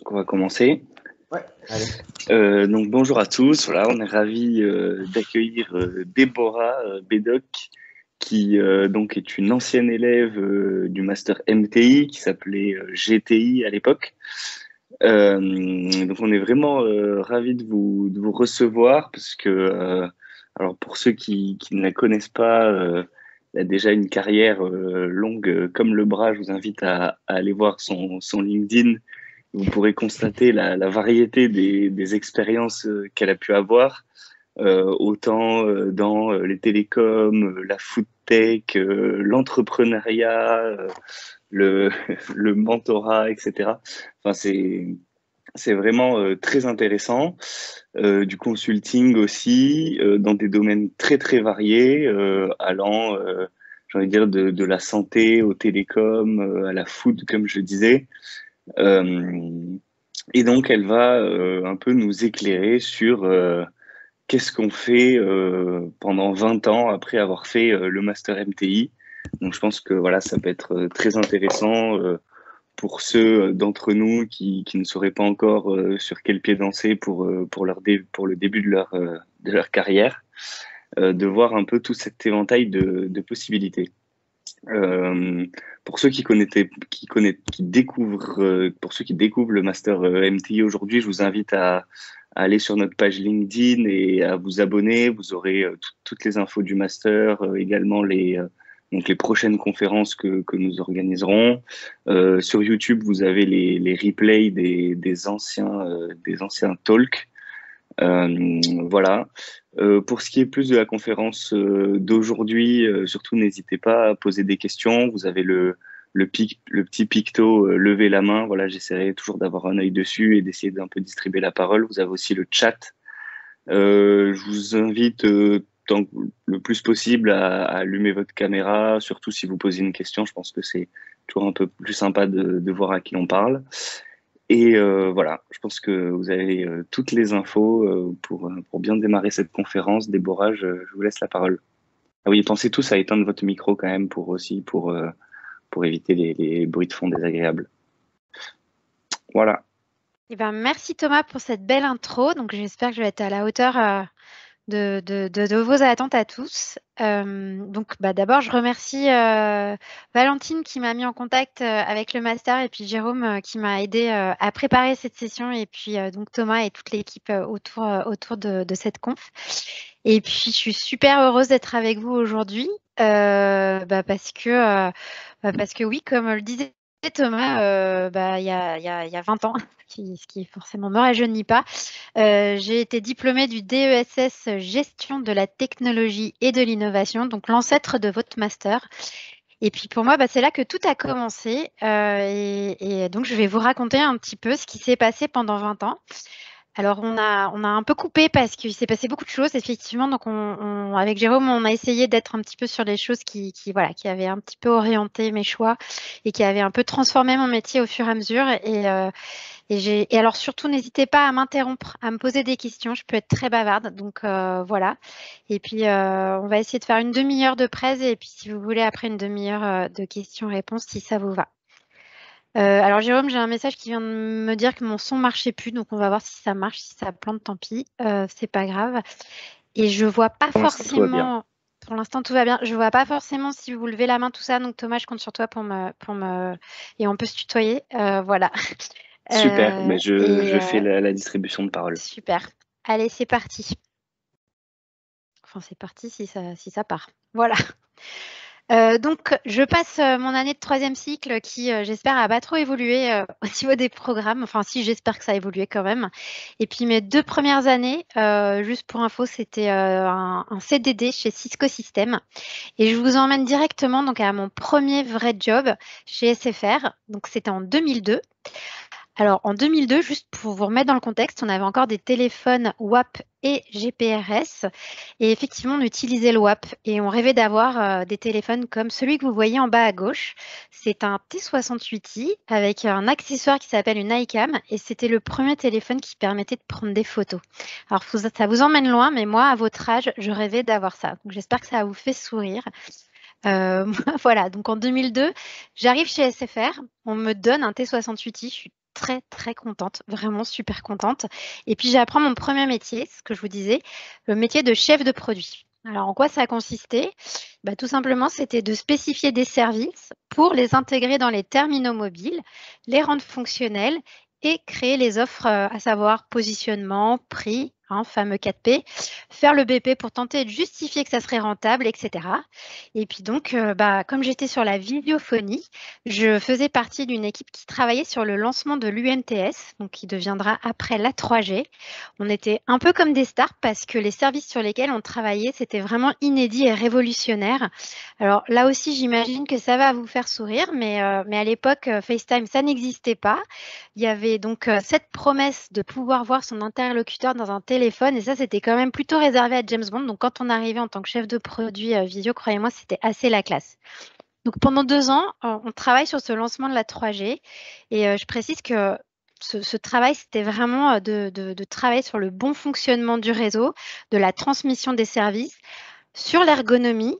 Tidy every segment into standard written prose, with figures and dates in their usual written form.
Donc, on va commencer. Ouais, allez. Donc bonjour à tous. Voilà, on est ravis d'accueillir Déborah Bédoc, qui donc est une ancienne élève du master MTI qui s'appelait GTI à l'époque. Donc on est vraiment ravis de vous recevoir parce que alors pour ceux qui ne la connaissent pas, elle a déjà une carrière longue comme le bras. Je vous invite à aller voir son LinkedIn. Vous pourrez constater la variété des expériences qu'elle a pu avoir, autant dans les télécoms, la food tech, l'entrepreneuriat, le, le mentorat, etc. Enfin, c'est vraiment très intéressant. Du consulting aussi, dans des domaines très très variés, allant, j'ai envie de dire, de la santé aux télécoms, à la food, comme je disais. Euh, et donc, elle va un peu nous éclairer sur qu'est-ce qu'on fait pendant 20 ans après avoir fait le master MTI. Donc, je pense que voilà, ça peut être très intéressant pour ceux d'entre nous qui ne sauraient pas encore sur quel pied danser pour le début de leur carrière, de voir un peu tout cet éventail de possibilités. Euh, pour ceux qui découvrent, pour ceux qui découvrent le master MTI aujourd'hui, je vous invite à aller sur notre page LinkedIn et à vous abonner. Vous aurez toutes les infos du master, également donc les prochaines conférences que nous organiserons. Sur YouTube, vous avez les replays des anciens talks. Voilà. Pour ce qui est plus de la conférence d'aujourd'hui, surtout n'hésitez pas à poser des questions. Vous avez le petit picto lever la main. Voilà, j'essaierai toujours d'avoir un œil dessus et d'essayer d'un peu distribuer la parole. Vous avez aussi le chat. Je vous invite le plus possible à allumer votre caméra, surtout si vous posez une question. Je pense que c'est toujours un peu plus sympa de voir à qui on parle. Et voilà, je pense que vous avez toutes les infos pour bien démarrer cette conférence. Déborah, je vous laisse la parole. Ah oui, pensez tous à éteindre votre micro quand même pour éviter les bruits de fond désagréables. Voilà. Eh ben, merci Thomas pour cette belle intro. Donc, j'espère que je vais être à la hauteur de vos attentes à tous. Donc, d'abord, je remercie Valentine qui m'a mis en contact avec le master et puis Jérôme qui m'a aidé à préparer cette session et puis donc Thomas et toute l'équipe autour de cette conf. Et puis, je suis super heureuse d'être avec vous aujourd'hui parce que oui, comme le disait Thomas, il y a 20 ans, ce qui forcément ne me rajeunit pas, j'ai été diplômée du DESS Gestion de la technologie et de l'innovation, donc l'ancêtre de votre master. Et puis pour moi, c'est là que tout a commencé. Et donc, je vais vous raconter un petit peu ce qui s'est passé pendant 20 ans. Alors, on a un peu coupé parce qu'il s'est passé beaucoup de choses, effectivement. Donc, avec Jérôme, on a essayé d'être un petit peu sur les choses voilà, qui avaient un petit peu orienté mes choix et qui avaient un peu transformé mon métier au fur et à mesure. Et alors, surtout, n'hésitez pas à m'interrompre, à me poser des questions. Je peux être très bavarde. Donc, voilà. Et puis, on va essayer de faire une demi-heure de presse. Et puis, si vous voulez, après une demi-heure de questions-réponses, si ça vous va. Alors Jérôme, j'ai un message qui vient de me dire que mon son marchait plus, donc on va voir si ça marche, si ça plante, tant pis, c'est pas grave. Et je vois pas Pour l'instant, tout va bien. forcément, pour l'instant tout va bien, je vois pas forcément si vous levez la main, tout ça, donc Thomas, je compte sur toi et on peut se tutoyer, voilà. Super, mais je fais Et la distribution de parole. super. Allez, c'est parti. Enfin, c'est parti si ça part. Voilà. Donc, je passe mon année de troisième cycle qui, j'espère, n'a pas trop évolué au niveau des programmes. Enfin, si, j'espère que ça a évolué quand même. Et puis, mes 2 premières années, juste pour info, c'était un CDD chez Cisco Systems. Et je vous emmène directement donc, à mon premier vrai job chez SFR. Donc, c'était en 2002. Alors, en 2002, juste pour vous remettre dans le contexte, on avait encore des téléphones WAP et GPRS. Et effectivement, on utilisait le WAP et on rêvait d'avoir des téléphones comme celui que vous voyez en bas à gauche. C'est un T68i avec un accessoire qui s'appelle une iCam et c'était le premier téléphone qui permettait de prendre des photos. Alors, ça vous emmène loin, mais moi, à votre âge, je rêvais d'avoir ça. Donc, j'espère que ça vous fait sourire. Voilà, donc en 2002, j'arrive chez SFR, on me donne un T68i, je suis très, très contente, vraiment super contente. Et puis, j'apprends mon premier métier, ce que je vous disais, le métier de chef de produit. Alors, en quoi ça consistait? Bah, tout simplement, c'était de spécifier des services pour les intégrer dans les terminaux mobiles, les rendre fonctionnels et créer les offres, à savoir positionnement, prix, fameux 4P, faire le BP pour tenter de justifier que ça serait rentable, etc. Et puis donc, comme j'étais sur la vidéophonie, je faisais partie d'une équipe qui travaillait sur le lancement de l'UMTS, donc qui deviendra après la 3G. On était un peu comme des stars parce que les services sur lesquels on travaillait, c'était vraiment inédit et révolutionnaire. Alors là aussi, j'imagine que ça va vous faire sourire, mais à l'époque, FaceTime, ça n'existait pas. Il y avait donc cette promesse de pouvoir voir son interlocuteur dans un téléphone et ça, c'était quand même plutôt réservé à James Bond. Donc quand on arrivait en tant que chef de produit visio, croyez-moi, c'était assez la classe. Donc pendant 2 ans, on travaille sur ce lancement de la 3G et je précise que ce travail, c'était vraiment de travailler sur le bon fonctionnement du réseau, de la transmission des services, sur l'ergonomie,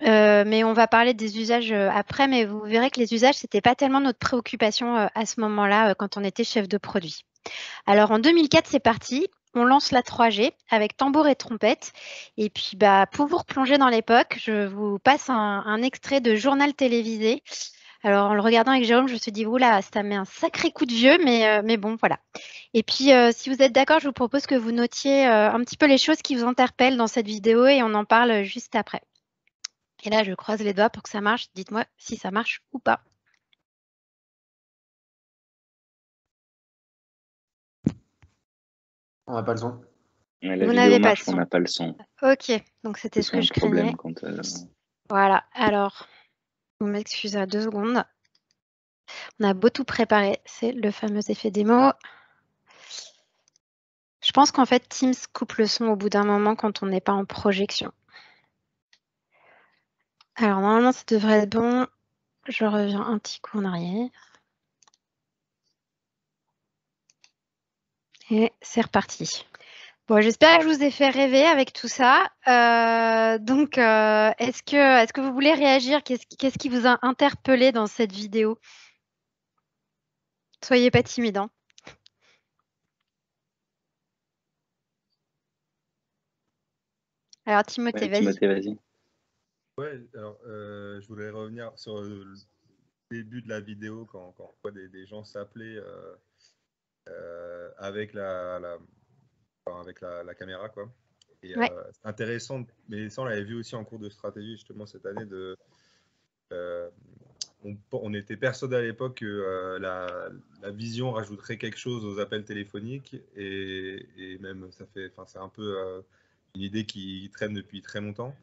mais on va parler des usages après, mais vous verrez que les usages, c'était pas tellement notre préoccupation à ce moment-là, quand on était chef de produit. Alors en 2004, c'est parti. On lance la 3G avec tambour et trompette. Et puis, pour vous replonger dans l'époque, je vous passe un extrait de journal télévisé. Alors en le regardant avec Jérôme, je me suis dit: «Ouh là, ça met un sacré coup de vieux», mais bon, voilà. Et puis, si vous êtes d'accord, je vous propose que vous notiez, un petit peu les choses qui vous interpellent dans cette vidéo et on en parle juste après. Et là, je croise les doigts pour que ça marche. Dites-moi si ça marche ou pas. On n'a pas le son. Ouais, la Vous vidéo n'avez pas de marche, on son. n'a pas le son. OK, donc C'est c'était ce que souvent je le problème craignais. quand. Voilà, alors, vous m'excusez à 2 secondes. On a beau tout préparer, c'est le fameux effet démo. Je pense qu'en fait, Teams coupe le son au bout d'un moment quand on n'est pas en projection. Alors normalement, ça devrait être bon. Je reviens un petit coup en arrière. Et c'est reparti. Bon, j'espère que je vous ai fait rêver avec tout ça. Donc, est-ce que vous voulez réagir? Qu'est-ce qui vous a interpellé dans cette vidéo? Soyez pas timide, hein. Alors Timothée, Ouais, vas-y. Timothée, vas-y. Ouais, alors je voulais revenir sur le début de la vidéo quand on voit des gens s'appeler avec avec la caméra, quoi. Et Ouais. c'est intéressant, mais ça on l'avait vu aussi en cours de stratégie justement cette année on était persuadé à l'époque que la vision rajouterait quelque chose aux appels téléphoniques et même c'est un peu une idée qui traîne depuis très longtemps.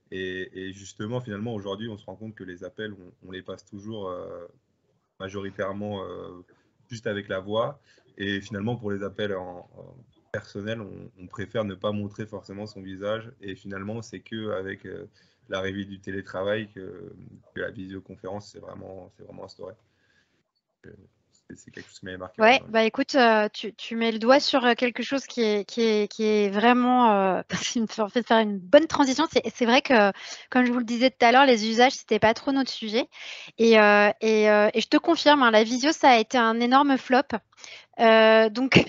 Et justement, finalement, aujourd'hui, on se rend compte que les appels, on les passe toujours majoritairement juste avec la voix. Et finalement, pour les appels en personnel, on préfère ne pas montrer forcément son visage. Et finalement, c'est qu'avec l'arrivée du télétravail que la visioconférence s'est vraiment instaurée. C'est quelque chose qui m'avait marqué. Ouais, écoute, tu mets le doigt sur quelque chose qui est vraiment qui me fait en fait faire une bonne transition. C'est vrai que, comme je vous le disais tout à l'heure, les usages, c'était pas trop notre sujet. Et je te confirme, hein, la visio, ça a été un énorme flop. Donc,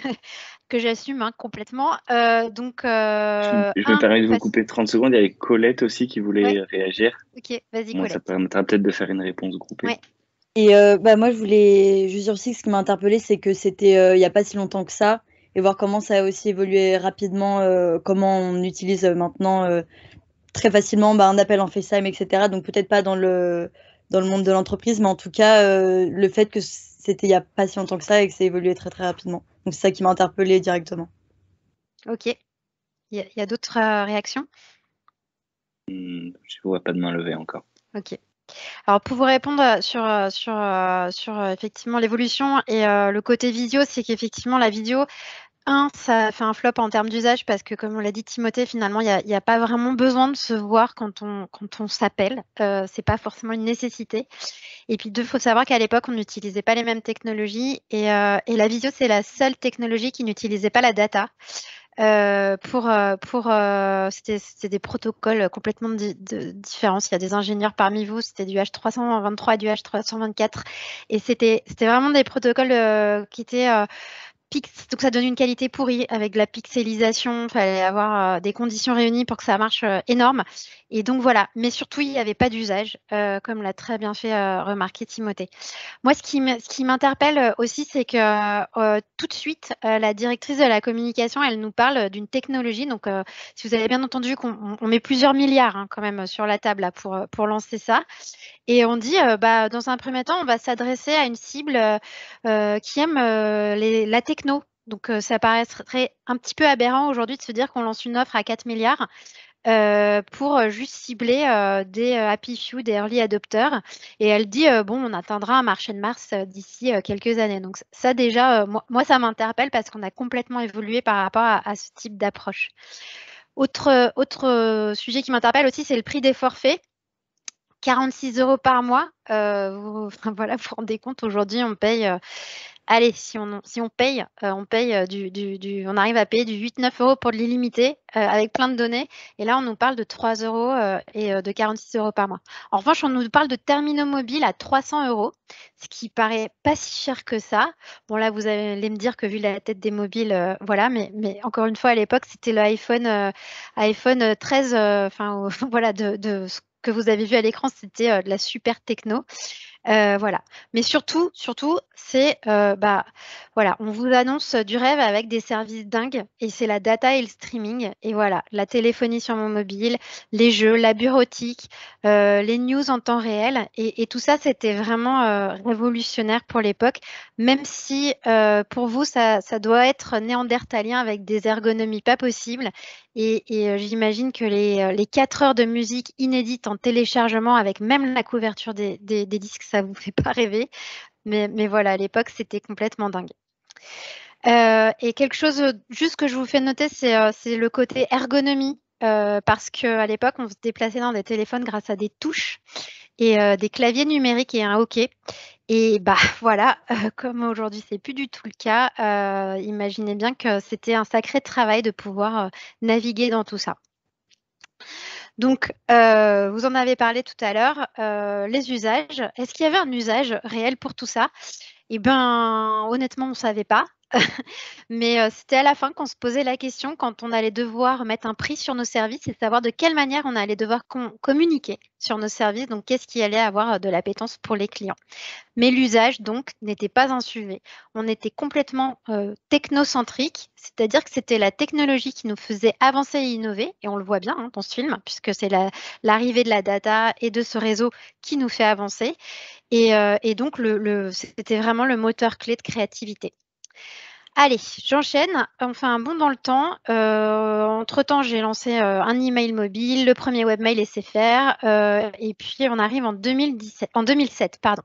que j'assume complètement. Je me permets de vous couper 30 secondes. Il y avait Colette aussi qui voulait réagir. Ok, vas-y, Moi, Colette. ça permettra peut-être de faire une réponse groupée. Ouais. Et moi, je voulais juste dire aussi que ce qui m'a interpellée, c'est que c'était il n'y a pas si longtemps que ça, et voir comment ça a aussi évolué rapidement, comment on utilise maintenant très facilement un appel en FaceTime, etc. Donc peut-être pas dans le monde de l'entreprise, mais en tout cas, le fait que c'était il n'y a pas si longtemps que ça et que ça évoluait très très rapidement. Donc c'est ça qui m'a interpellée directement. Ok. Il y a d'autres réactions? Je ne vois pas de main levée encore. Ok. Alors pour vous répondre sur effectivement l'évolution et le côté visio, c'est qu'effectivement la vidéo, ça fait un flop en termes d'usage parce que comme on l'a dit Timothée, finalement, il y a pas vraiment besoin de se voir quand on s'appelle. C'est pas forcément une nécessité. Et puis 2, il faut savoir qu'à l'époque, on n'utilisait pas les mêmes technologies et la visio, c'est la seule technologie qui n'utilisait pas la data. C'était des protocoles complètement différents. Il y a des ingénieurs parmi vous, c'était du H323 et du H324. Et c'était vraiment des protocoles qui étaient donc ça donne une qualité pourrie avec de la pixelisation. Il fallait avoir des conditions réunies pour que ça marche énorme. Et donc voilà. Mais surtout, il n'y avait pas d'usage, comme l'a très bien fait remarquer Timothée. Moi, ce qui m'interpelle aussi, c'est que tout de suite, la directrice de la communication, elle nous parle d'une technologie. Donc, si vous avez bien entendu qu'on met plusieurs milliards quand même sur la table là, pour lancer ça. Et on dit, dans un premier temps, on va s'adresser à une cible qui aime la techno. Donc, ça paraîtrait un petit peu aberrant aujourd'hui de se dire qu'on lance une offre à 4 milliards pour juste cibler des happy few, des early adopters. Et elle dit, on atteindra un marché de Mars d'ici quelques années. Donc ça déjà, moi, ça m'interpelle parce qu'on a complètement évolué par rapport à ce type d'approche. Autre sujet qui m'interpelle aussi, c'est le prix des forfaits. 46 € par mois. Vous vous rendez compte, aujourd'hui, on paye... allez, si on paye, on arrive à payer du 8-9 € pour de l'illimité avec plein de données. Et là, on nous parle de 3 € et de 46 € par mois. En revanche, on nous parle de terminaux mobiles à 300 €, ce qui paraît pas si cher que ça. Bon, là, vous allez me dire que vu la tête des mobiles, voilà, mais encore une fois, à l'époque, c'était le iPhone 13, voilà, de ce que vous avez vu à l'écran, c'était de la super techno. Voilà. Mais surtout, c'est, voilà, on vous annonce du rêve avec des services dingues et c'est la data et le streaming. Et voilà, la téléphonie sur mon mobile, les jeux, la bureautique, les news en temps réel. Et tout ça, c'était vraiment révolutionnaire pour l'époque, même si pour vous, ça doit être néandertalien avec des ergonomies pas possibles. Et j'imagine que les 4 heures de musique inédite en téléchargement avec même la couverture des disques, ça vous fait pas rêver. Mais voilà, à l'époque, c'était complètement dingue. Et quelque chose juste que je vous fais noter, c'est le côté ergonomie. Parce qu'à l'époque, on se déplaçait dans des téléphones grâce à des touches et des claviers numériques et un hockey. Et voilà, comme aujourd'hui, c'est plus du tout le cas, imaginez bien que c'était un sacré travail de pouvoir naviguer dans tout ça. Donc, vous en avez parlé tout à l'heure, les usages. Est-ce qu'il y avait un usage réel pour tout ça? Eh bien, honnêtement, on ne savait pas. Mais c'était à la fin qu'on se posait la question quand on allait devoir mettre un prix sur nos services et savoir de quelle manière on allait devoir communiquer sur nos services. Donc, qu'est-ce qui allait avoir de l'appétence pour les clients? Mais l'usage, donc, n'était pas un sujet. On était complètement technocentrique, c'est-à-dire que c'était la technologie qui nous faisait avancer et innover, et on le voit bien dans ce film, puisque c'est l'arrivée de la data et de ce réseau qui nous fait avancer. Et donc, c'était vraiment le moteur clé de créativité. Allez, j'enchaîne. On fait un bond dans le temps. Entre-temps, j'ai lancé un email mobile, le premier webmail SFR, et puis on arrive en 2007, pardon.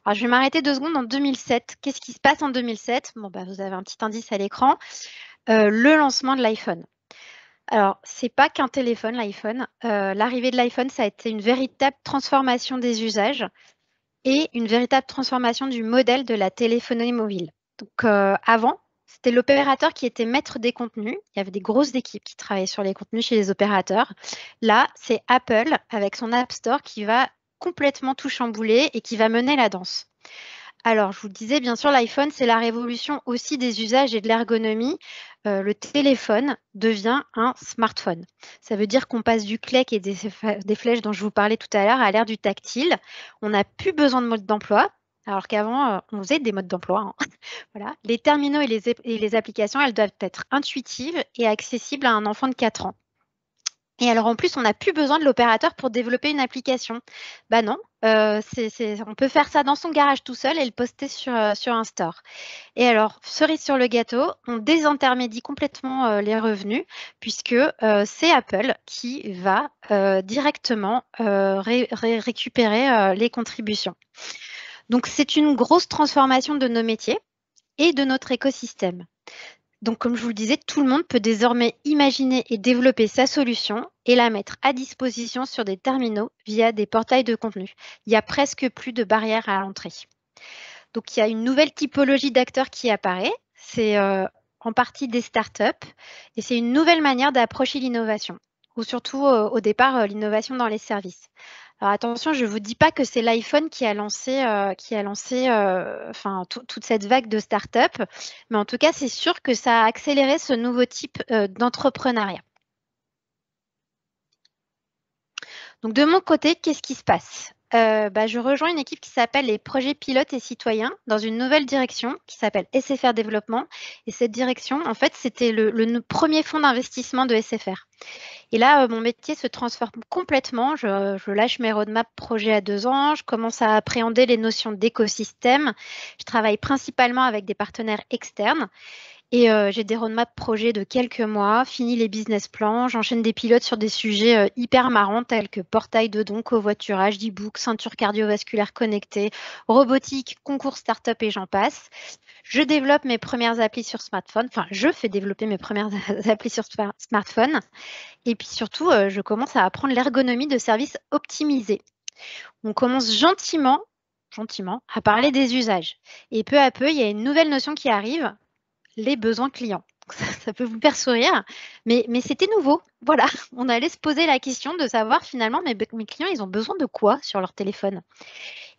Alors, je vais m'arrêter 2 secondes en 2007. Qu'est-ce qui se passe en 2007? Vous avez un petit indice à l'écran. Le lancement de l'iPhone. Alors, c'est pas qu'un téléphone, l'iPhone. L'arrivée de l'iPhone, ça a été une véritable transformation des usages et une véritable transformation du modèle de la téléphonie mobile. Donc, avant, c'était l'opérateur qui était maître des contenus. Il y avait des grosses équipes qui travaillaient sur les contenus chez les opérateurs. Là, c'est Apple avec son App Store qui va complètement tout chambouler et qui va mener la danse. Alors, je vous le disais, bien sûr, l'iPhone, c'est la révolution aussi des usages et de l'ergonomie. Le téléphone devient un smartphone. Ça veut dire qu'on passe du clic et des flèches dont je vous parlais tout à l'heure à l'ère du tactile. On n'a plus besoin de mode d'emploi. Alors qu'avant, on faisait des modes d'emploi. Voilà. Les terminaux et les applications, elles doivent être intuitives et accessibles à un enfant de 4 ans. Et alors, en plus, on n'a plus besoin de l'opérateur pour développer une application. Non, on peut faire ça dans son garage tout seul et le poster sur un store. Et alors, cerise sur le gâteau, on désintermédie complètement les revenus puisque c'est Apple qui va directement récupérer les contributions. Donc, c'est une grosse transformation de nos métiers et de notre écosystème. Donc, comme je vous le disais, tout le monde peut désormais imaginer et développer sa solution et la mettre à disposition sur des terminaux via des portails de contenu. Il n'y a presque plus de barrières à l'entrée. Donc, il y a une nouvelle typologie d'acteurs qui apparaît. C'est en partie des startups et c'est une nouvelle manière d'approcher l'innovation ou surtout au départ l'innovation dans les services. Alors attention, je ne vous dis pas que c'est l'iPhone qui a lancé toute cette vague de startups, mais en tout cas, c'est sûr que ça a accéléré ce nouveau type d'entrepreneuriat. Donc de mon côté, qu'est-ce qui se passe? Je rejoins une équipe qui s'appelle les projets pilotes et citoyens dans une nouvelle direction qui s'appelle SFR Développement. Et cette direction, en fait, c'était le premier fonds d'investissement de SFR. Et là, mon métier se transforme complètement. Je lâche mes roadmaps projets à 2 ans. Je commence à appréhender les notions d'écosystème. Je travaille principalement avec des partenaires externes. Et j'ai des roadmaps projets de quelques mois, fini les business plans, j'enchaîne des pilotes sur des sujets hyper marrants tels que portail de dons, covoiturage, e-book, ceinture cardiovasculaire connectée, robotique, concours start-up et j'en passe. Je développe mes premières applis sur smartphone, enfin je fais développer mes premières applis sur smartphone. Et puis surtout, je commence à apprendre l'ergonomie de services optimisés. On commence gentiment à parler des usages. Et peu à peu, il y a une nouvelle notion qui arrive, les besoins clients. Ça peut vous faire sourire, mais c'était nouveau. Voilà, on allait se poser la question de savoir finalement, mes clients, ils ont besoin de quoi sur leur téléphone?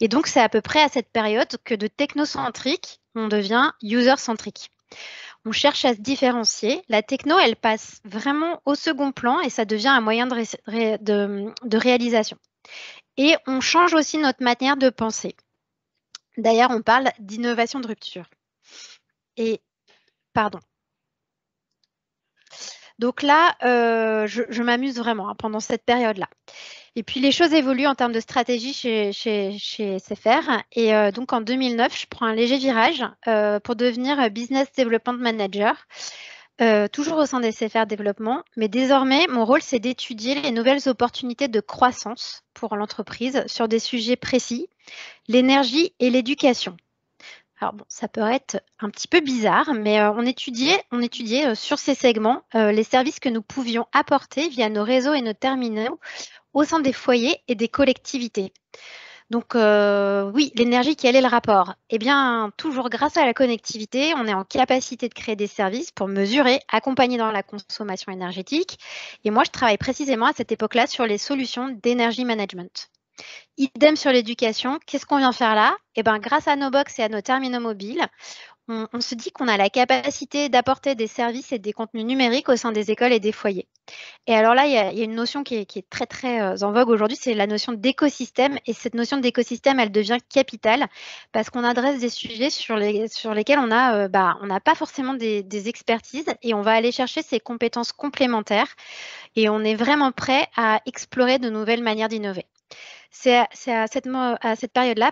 Et donc, c'est à peu près à cette période que de technocentrique, on devient user-centrique. On cherche à se différencier. La techno, elle passe vraiment au second plan et ça devient un moyen de réalisation. Et on change aussi notre manière de penser. D'ailleurs, on parle d'innovation de rupture. Donc là, je m'amuse vraiment pendant cette période-là. Et puis, les choses évoluent en termes de stratégie chez SFR. Et donc, en 2009, je prends un léger virage pour devenir Business Development Manager, toujours au sein des SFR Développement. Mais désormais, mon rôle, c'est d'étudier les nouvelles opportunités de croissance pour l'entreprise sur des sujets précis, l'énergie et l'éducation. Alors bon, ça peut être un petit peu bizarre, mais on étudiait sur ces segments les services que nous pouvions apporter via nos réseaux et nos terminaux au sein des foyers et des collectivités. Donc oui, l'énergie, quel est le rapport? Eh bien, toujours grâce à la connectivité, on est en capacité de créer des services pour mesurer, accompagner dans la consommation énergétique. Et moi, je travaille précisément à cette époque-là sur les solutions d'énergie management. Idem sur l'éducation, qu'est-ce qu'on vient faire là? Eh bien, grâce à nos box et à nos terminaux mobiles, on se dit qu'on a la capacité d'apporter des services et des contenus numériques au sein des écoles et des foyers. Et alors là, il y a une notion qui est très, très en vogue aujourd'hui, c'est la notion d'écosystème. Et cette notion d'écosystème, elle devient capitale parce qu'on adresse des sujets sur lesquels on n'a pas forcément des expertises et on va aller chercher ces compétences complémentaires et on est vraiment prêt à explorer de nouvelles manières d'innover. C'est à cette période-là,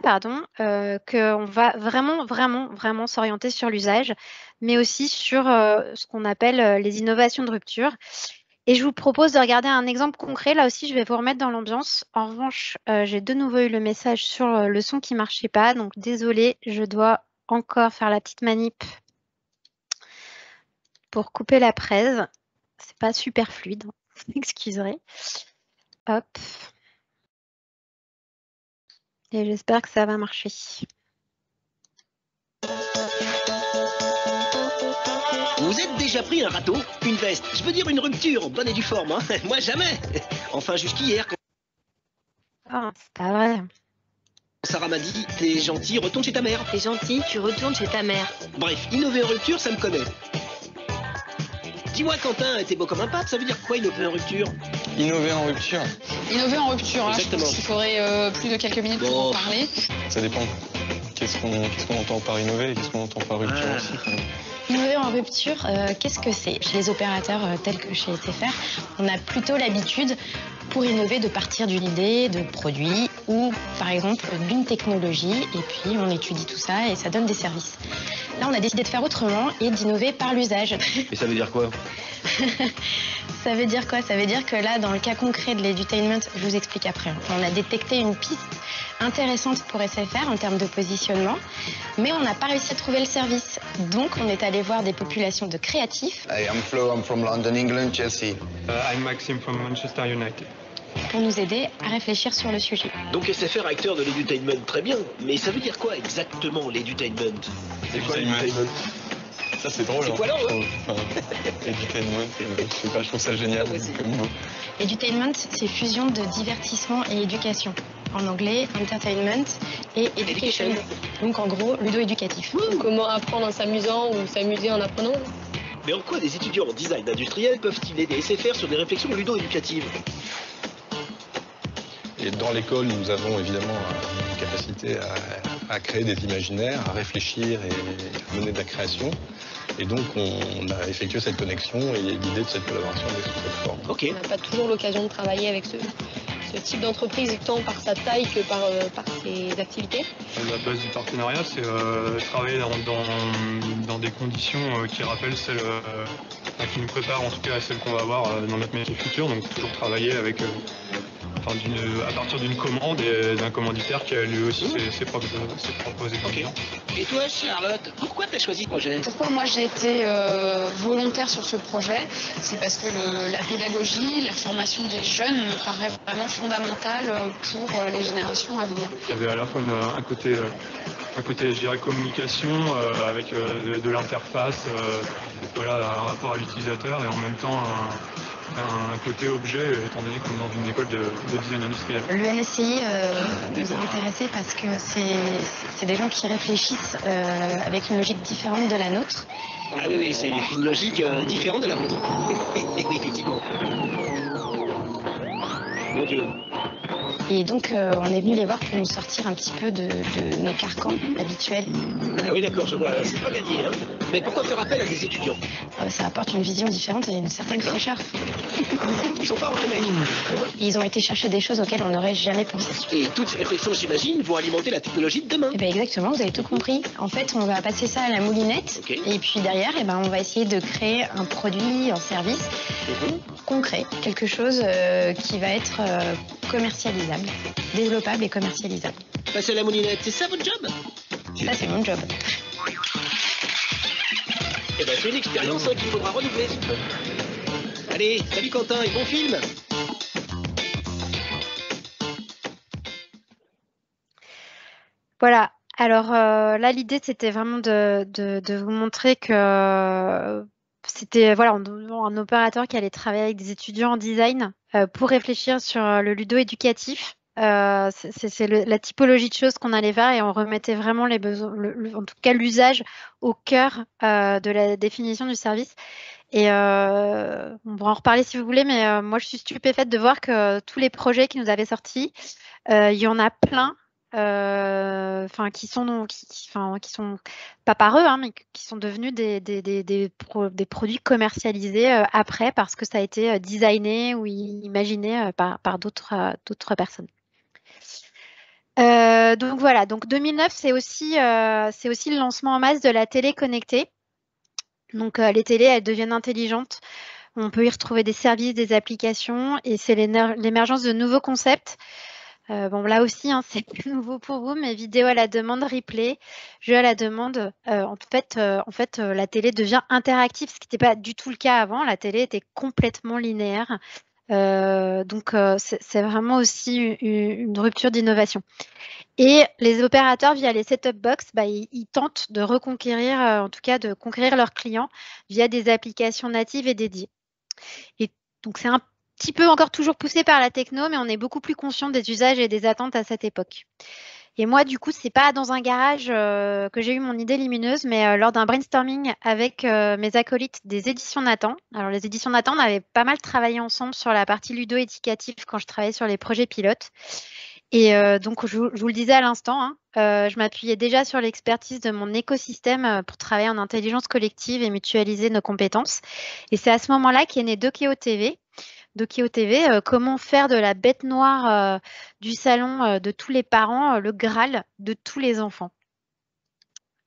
qu'on va vraiment s'orienter sur l'usage, mais aussi sur ce qu'on appelle les innovations de rupture. Et je vous propose de regarder un exemple concret. Là aussi, je vais vous remettre dans l'ambiance. En revanche, j'ai de nouveau eu le message sur le son qui ne marchait pas. Donc, désolée, je dois encore faire la petite manip pour couper la presse. C'est pas super fluide, vous m'excuserez. Hop. Et j'espère que ça va marcher. Vous êtes déjà pris un râteau, une veste, je veux dire une rupture en bonne et due forme, hein. Moi jamais. Enfin jusqu'hier. Ah, c'est pas vrai. Sarah m'a dit, t'es gentil, retourne chez ta mère. T'es gentil, tu retournes chez ta mère. Bref, innover en rupture, ça me connaît. Dis-moi Quentin, t'es beau comme un pape, ça veut dire quoi innover en rupture? Innover en rupture. Innover en rupture, hein, je Exactement. pense qu'il faudrait plus de quelques minutes pour en parler. Ça dépend. Qu'est-ce qu'on entend par innover et qu'est-ce qu'on entend par rupture aussi. Innover en rupture, qu'est-ce que c'est? Chez les opérateurs tels que chez SFR, on a plutôt l'habitude pour innover de partir d'une idée de produit ou par exemple d'une technologie et puis on étudie tout ça et ça donne des services. Là, on a décidé de faire autrement et d'innover par l'usage. Et ça veut dire quoi? Ça veut dire quoi? Ça veut dire que là, dans le cas concret de l'edutainment, je vous explique après. On a détecté une piste intéressante pour SFR en termes de positionnement, mais on n'a pas réussi à trouver le service. Donc, on est allé voir des populations de créatifs. Hey, I'm Flo, I'm from London, England, Chelsea. I'm Maxime from Manchester United. Pour nous aider à réfléchir sur le sujet. Donc SFR acteur de l'edutainment, très bien. Mais ça veut dire quoi exactement l'edutainment? C'est quoi l'edutainment? Ça, c'est drôle. C'est hein, quoi, alors, je trouve. Enfin, edutainment, je sais pas, je trouve ça génial comme mot. Edutainment, c'est fusion de divertissement et éducation. En anglais, entertainment et education. Donc en gros, ludo-éducatif. Comment apprendre en s'amusant ou s'amuser en apprenant? Mais en quoi des étudiants en design industriel peuvent-ils aider SFR sur des réflexions ludo-éducatives? Et dans l'école, nous avons évidemment une capacité à créer des imaginaires, à réfléchir et mener de la création. Et donc, on a effectué cette connexion et l'idée de cette collaboration est sous cette forme. Ok. On n'a pas toujours l'occasion de travailler avec ce type d'entreprise, tant par sa taille que par ses activités. La base du partenariat, c'est travailler dans des conditions qui rappellent celles qui nous préparent en tout cas à celles qu'on va avoir dans notre métier futur. Donc toujours travailler avec, à partir d'une commande et d'un commanditaire qui a lui aussi ses propres exigences. Et toi, Charlotte, pourquoi tu as choisi ce projet? Pourquoi moi j'ai été volontaire sur ce projet? C'est parce que la pédagogie, la formation des jeunes me paraît vraiment fondamentale pour les générations à venir. Il y avait à la fois un côté, je dirais, communication avec de l'interface, voilà, un rapport à l'utilisateur et en même temps un côté objet, étant donné qu'on est dans une école de design industriel. L'UNSCI nous a intéressés parce que c'est des gens qui réfléchissent avec une logique différente de la nôtre. Ah oui, c'est une logique différente de la vôtre. Oui, effectivement. Mon Dieu. Et donc, on est venu les voir pour nous sortir un petit peu de nos carcans habituels. Ah oui, d'accord, je vois, c'est pas gagné. Hein. Mais pourquoi faire appel à des étudiants? Ça apporte une vision différente et une certaine fraîcheur. Ils sont pas entraînés. Ils ont été chercher des choses auxquelles on n'aurait jamais pensé. Et toutes ces réflexions, j'imagine, vont alimenter la technologie de demain. Eh ben exactement, vous avez tout compris. En fait, on va passer ça à la moulinette. Okay. Et puis derrière, on va essayer de créer un produit, un service concret. Quelque chose qui va être commercialisable, développable et commercialisable. Passer à la moulinette, c'est ça votre job? Ça, c'est mon job. Eh ben, c'est une expérience qu'il faudra renouveler. Allez, salut Quentin et bon film. Voilà. Alors là, l'idée, c'était vraiment de vous montrer que c'était un opérateur qui allait travailler avec des étudiants en design pour réfléchir sur le ludo éducatif. C'est la typologie de choses qu'on allait faire et on remettait vraiment les besoins, en tout cas l'usage au cœur de la définition du service. Et on pourra en reparler si vous voulez, mais moi je suis stupéfaite de voir que tous les projets qui nous avaient sortis, il y en a plein. Qui sont pas par eux, hein, mais qui sont devenus des produits commercialisés après parce que ça a été designé ou imaginé par d'autres personnes. Donc voilà, donc 2009, c'est aussi le lancement en masse de la télé connectée. Donc les télés, elles deviennent intelligentes. On peut y retrouver des services, des applications, et c'est l'émergence de nouveaux concepts. Bon, là aussi, hein, c'est plus nouveau pour vous, mais vidéo à la demande, replay, jeu à la demande. En fait, la télé devient interactive, ce qui n'était pas du tout le cas avant. La télé était complètement linéaire. Donc, c'est vraiment aussi une rupture d'innovation. Et les opérateurs, via les set-top box, ils tentent de reconquérir, en tout cas de conquérir leurs clients via des applications natives et dédiées. Et donc, c'est un petit peu encore toujours poussé par la techno, mais on est beaucoup plus conscient des usages et des attentes à cette époque. Et moi, du coup, c'est pas dans un garage que j'ai eu mon idée lumineuse, mais lors d'un brainstorming avec mes acolytes des éditions Nathan. Alors, les éditions Nathan, on avait pas mal travaillé ensemble sur la partie ludo-éducative quand je travaillais sur les projets pilotes. Et donc, je vous le disais à l'instant, hein, je m'appuyais déjà sur l'expertise de mon écosystème pour travailler en intelligence collective et mutualiser nos compétences. Et c'est à ce moment-là qu'est né Dokeo TV. Dokeo TV, comment faire de la bête noire du salon de tous les parents le Graal de tous les enfants.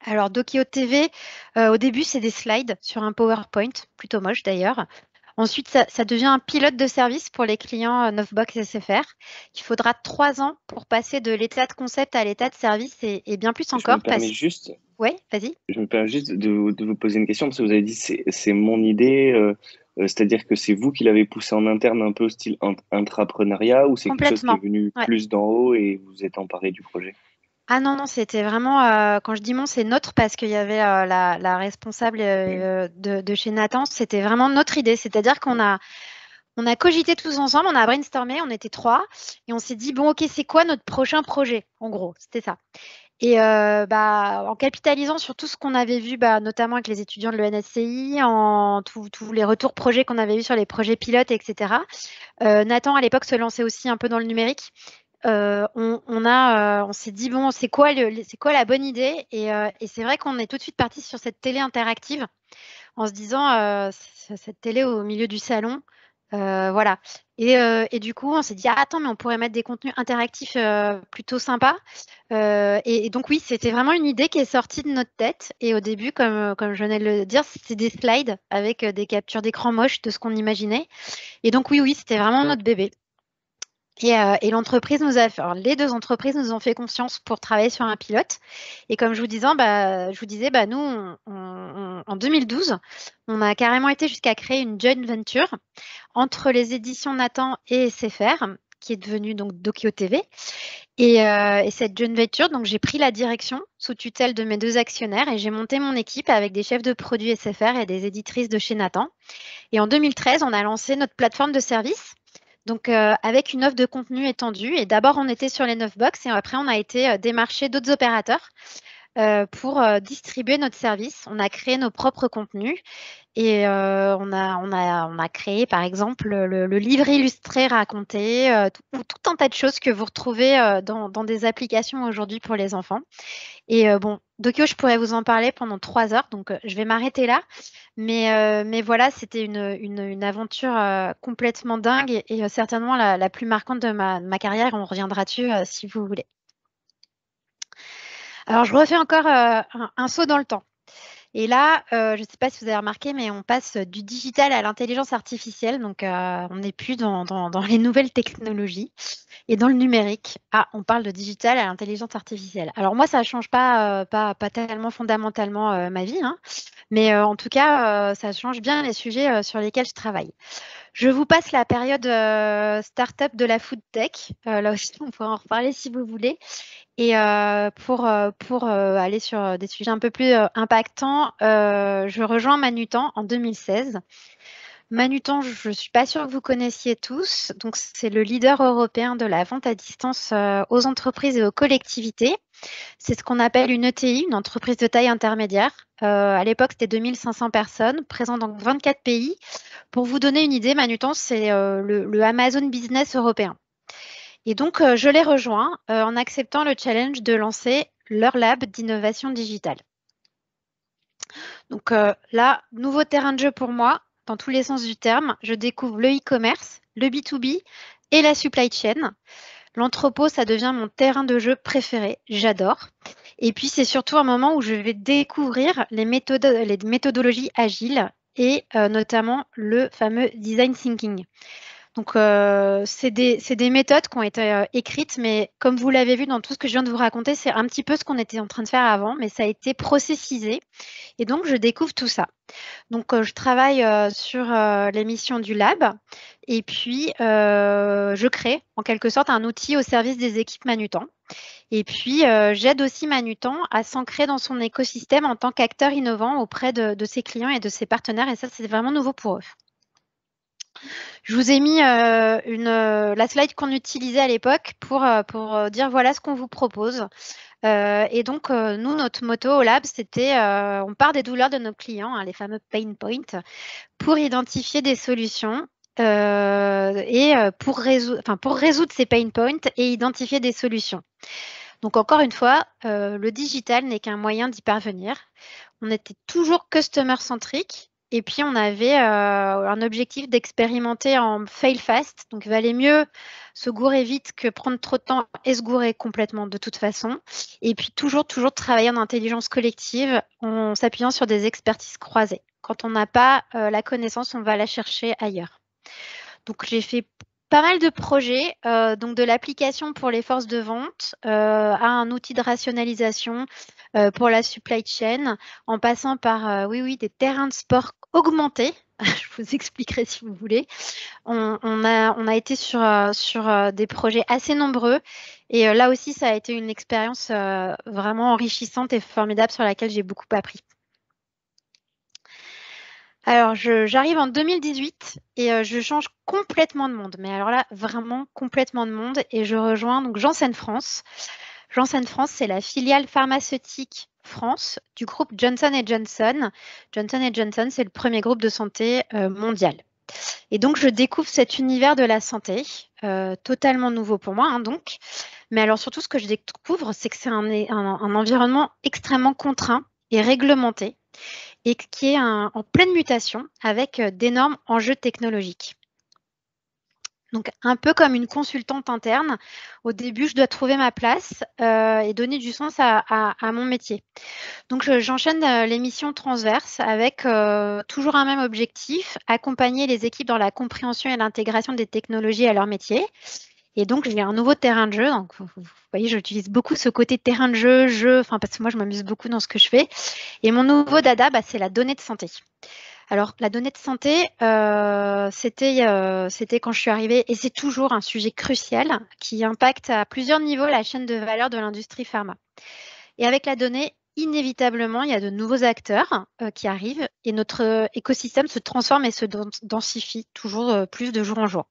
Alors, Dokeo TV, au début, c'est des slides sur un PowerPoint, plutôt moche d'ailleurs. Ensuite, ça devient un pilote de service pour les clients Novebox SFR. Il faudra 3 ans pour passer de l'état de concept à l'état de service et bien plus encore. Je me permets juste, ouais, vas-y. Je me permets juste de vous poser une question parce que vous avez dit c'est mon idée. C'est-à-dire que c'est vous qui l'avez poussé en interne un peu style intrapreneuriat ou c'est quelque chose qui est venu plus d'en haut et vous êtes emparé du projet? Ah non, non, c'était vraiment, quand je dis mon, c'est notre, parce qu'il y avait la responsable de chez Nathan, c'était vraiment notre idée. C'est-à-dire qu'on a cogité tous ensemble, on a brainstormé, on était 3, et on s'est dit, bon, ok, c'est quoi notre prochain projet? En gros, c'était ça. Et en capitalisant sur tout ce qu'on avait vu, notamment avec les étudiants de l'ENSCI, en tous les retours projets qu'on avait vus sur les projets pilotes, etc. Nathan, à l'époque, se lançait aussi un peu dans le numérique. On s'est dit, bon, c'est quoi la bonne idée? Et c'est vrai qu'on est tout de suite parti sur cette télé interactive en se disant, cette télé au milieu du salon, voilà. Et du coup, on s'est dit, ah, attends, mais on pourrait mettre des contenus interactifs plutôt sympas. Et donc oui, c'était vraiment une idée qui est sortie de notre tête. Et au début, comme je venais de le dire, c'était des slides avec des captures d'écran moches de ce qu'on imaginait. Et donc oui, c'était vraiment notre bébé. Et l'entreprise alors, les 2 entreprises nous ont fait confiance pour travailler sur un pilote. Et comme je vous disais, nous, en 2012, on a carrément été jusqu'à créer une joint venture entre les éditions Nathan et SFR, qui est devenue donc Dokyo TV. Et cette joint venture, donc j'ai pris la direction sous tutelle de mes 2 actionnaires et j'ai monté mon équipe avec des chefs de produits SFR et des éditrices de chez Nathan. Et en 2013, on a lancé notre plateforme de service. Donc, avec une offre de contenu étendue. Et d'abord, on était sur les 9 box et après, on a été démarcher d'autres opérateurs pour distribuer notre service. On a créé nos propres contenus et on a créé, par exemple, le livre illustré raconté, tout un tas de choses que vous retrouvez dans des applications aujourd'hui pour les enfants. Et Dokyo, je pourrais vous en parler pendant 3 heures, donc je vais m'arrêter là. Mais voilà, c'était une aventure complètement dingue et certainement la plus marquante de ma carrière. On reviendra dessus si vous voulez. Alors, je refais encore un saut dans le temps. Et là, je ne sais pas si vous avez remarqué, mais on passe du digital à l'intelligence artificielle. Donc, on n'est plus dans les nouvelles technologies et dans le numérique. Ah, on parle de digital à l'intelligence artificielle. Alors moi, ça ne change pas tellement fondamentalement ma vie, hein, mais en tout cas, ça change bien les sujets sur lesquels je travaille. Je vous passe la période start-up de la food tech. Là aussi, on pourra en reparler si vous voulez. Et pour aller sur des sujets un peu plus impactants, je rejoins Manutan en 2016. Manutan, je ne suis pas sûre que vous connaissiez tous. Donc, c'est le leader européen de la vente à distance aux entreprises et aux collectivités. C'est ce qu'on appelle une ETI, une entreprise de taille intermédiaire. À l'époque, c'était 2500 personnes, présentes dans 24 pays. Pour vous donner une idée, Manutan, c'est le Amazon Business européen. Et donc, je les rejoins en acceptant le challenge de lancer leur lab d'innovation digitale. Donc là, nouveau terrain de jeu pour moi, dans tous les sens du terme. Je découvre le e-commerce, le B2B et la supply chain. L'entrepôt, ça devient mon terrain de jeu préféré. J'adore. Et puis, c'est surtout un moment où je vais découvrir les méthodologies agiles et notamment le fameux design thinking. Donc, c'est des méthodes qui ont été écrites, mais comme vous l'avez vu dans tout ce que je viens de vous raconter, c'est un petit peu ce qu'on était en train de faire avant, mais ça a été processisé. Et donc, je découvre tout ça. Donc, je travaille sur les missions du lab et puis je crée en quelque sorte un outil au service des équipes Manutan. Et puis, j'aide aussi Manutan à s'ancrer dans son écosystème en tant qu'acteur innovant auprès de ses clients et de ses partenaires. Et ça, c'est vraiment nouveau pour eux. Je vous ai mis la slide qu'on utilisait à l'époque pour dire voilà ce qu'on vous propose. Et donc, nous, notre motto au lab, c'était on part des douleurs de nos clients, hein, les fameux pain points, pour identifier des solutions et pour résoudre ces pain points et identifier des solutions. Donc, encore une fois, le digital n'est qu'un moyen d'y parvenir. On était toujours customer-centrique. Et puis, on avait un objectif d'expérimenter en fail fast. Donc, il valait mieux se gourer vite que prendre trop de temps et se gourer complètement de toute façon. Et puis, toujours travailler en intelligence collective en s'appuyant sur des expertises croisées. Quand on n'a pas la connaissance, on va la chercher ailleurs. Donc, j'ai fait pas mal de projets, donc de l'application pour les forces de vente à un outil de rationalisation pour la supply chain, en passant par des terrains de sport augmentés je vous expliquerai si vous voulez. On a été sur des projets assez nombreux et là aussi, ça a été une expérience vraiment enrichissante et formidable sur laquelle j'ai beaucoup appris. Alors, j'arrive en 2018 et je change complètement de monde. Mais alors là, vraiment complètement de monde. Et je rejoins donc Janssen France. Janssen France, c'est la filiale pharmaceutique France du groupe Johnson & Johnson. Johnson & Johnson, c'est le premier groupe de santé mondial. Et donc, je découvre cet univers de la santé, totalement nouveau pour moi, hein, donc. Mais alors, surtout, ce que je découvre, c'est que c'est un environnement extrêmement contraint et réglementé et qui est en pleine mutation avec d'énormes enjeux technologiques. Donc, un peu comme une consultante interne, au début, je dois trouver ma place et donner du sens à mon métier. Donc, j'enchaîne les missions transverses avec toujours un même objectif, accompagner les équipes dans la compréhension et l'intégration des technologies à leur métier. Et donc, j'ai un nouveau terrain de jeu. Donc, vous voyez, j'utilise beaucoup ce côté terrain de jeu, parce que moi, je m'amuse beaucoup dans ce que je fais. Et mon nouveau dada, c'est la donnée de santé. Alors, la donnée de santé, c'était quand je suis arrivée, et c'est toujours un sujet crucial qui impacte à plusieurs niveaux la chaîne de valeur de l'industrie pharma. Et avec la donnée, inévitablement, il y a de nouveaux acteurs qui arrivent et notre écosystème se transforme et se densifie toujours plus de jour en jour.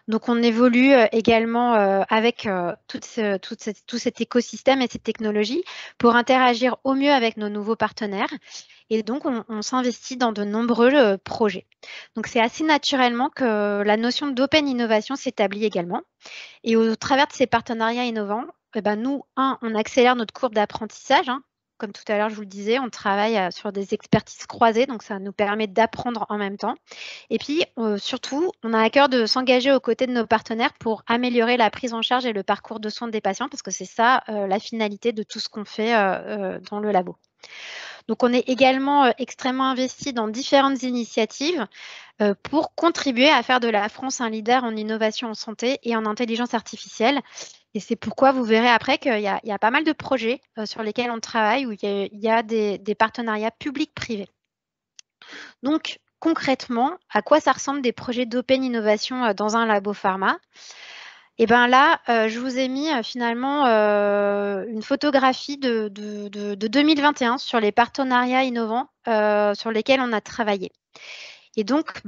Donc, on évolue également avec tout cet écosystème et cette technologie pour interagir au mieux avec nos nouveaux partenaires. Et donc, on s'investit dans de nombreux projets. Donc, c'est assez naturellement que la notion d'open innovation s'établit également. Et au travers de ces partenariats innovants, nous, on accélère notre courbe d'apprentissage. Hein. Comme tout à l'heure, je vous le disais, on travaille sur des expertises croisées, donc ça nous permet d'apprendre en même temps. Et puis, surtout, on a à cœur de s'engager aux côtés de nos partenaires pour améliorer la prise en charge et le parcours de soins des patients, parce que c'est ça la finalité de tout ce qu'on fait dans le labo. Donc, on est également extrêmement investi dans différentes initiatives pour contribuer à faire de la France un leader en innovation en santé et en intelligence artificielle. Et c'est pourquoi vous verrez après qu'il y a pas mal de projets sur lesquels on travaille, où il y a des partenariats publics-privés. Donc, concrètement, à quoi ça ressemble des projets d'open innovation dans un labo pharma ? Et bien là, je vous ai mis finalement une photographie de 2021 sur les partenariats innovants sur lesquels on a travaillé. Et donc,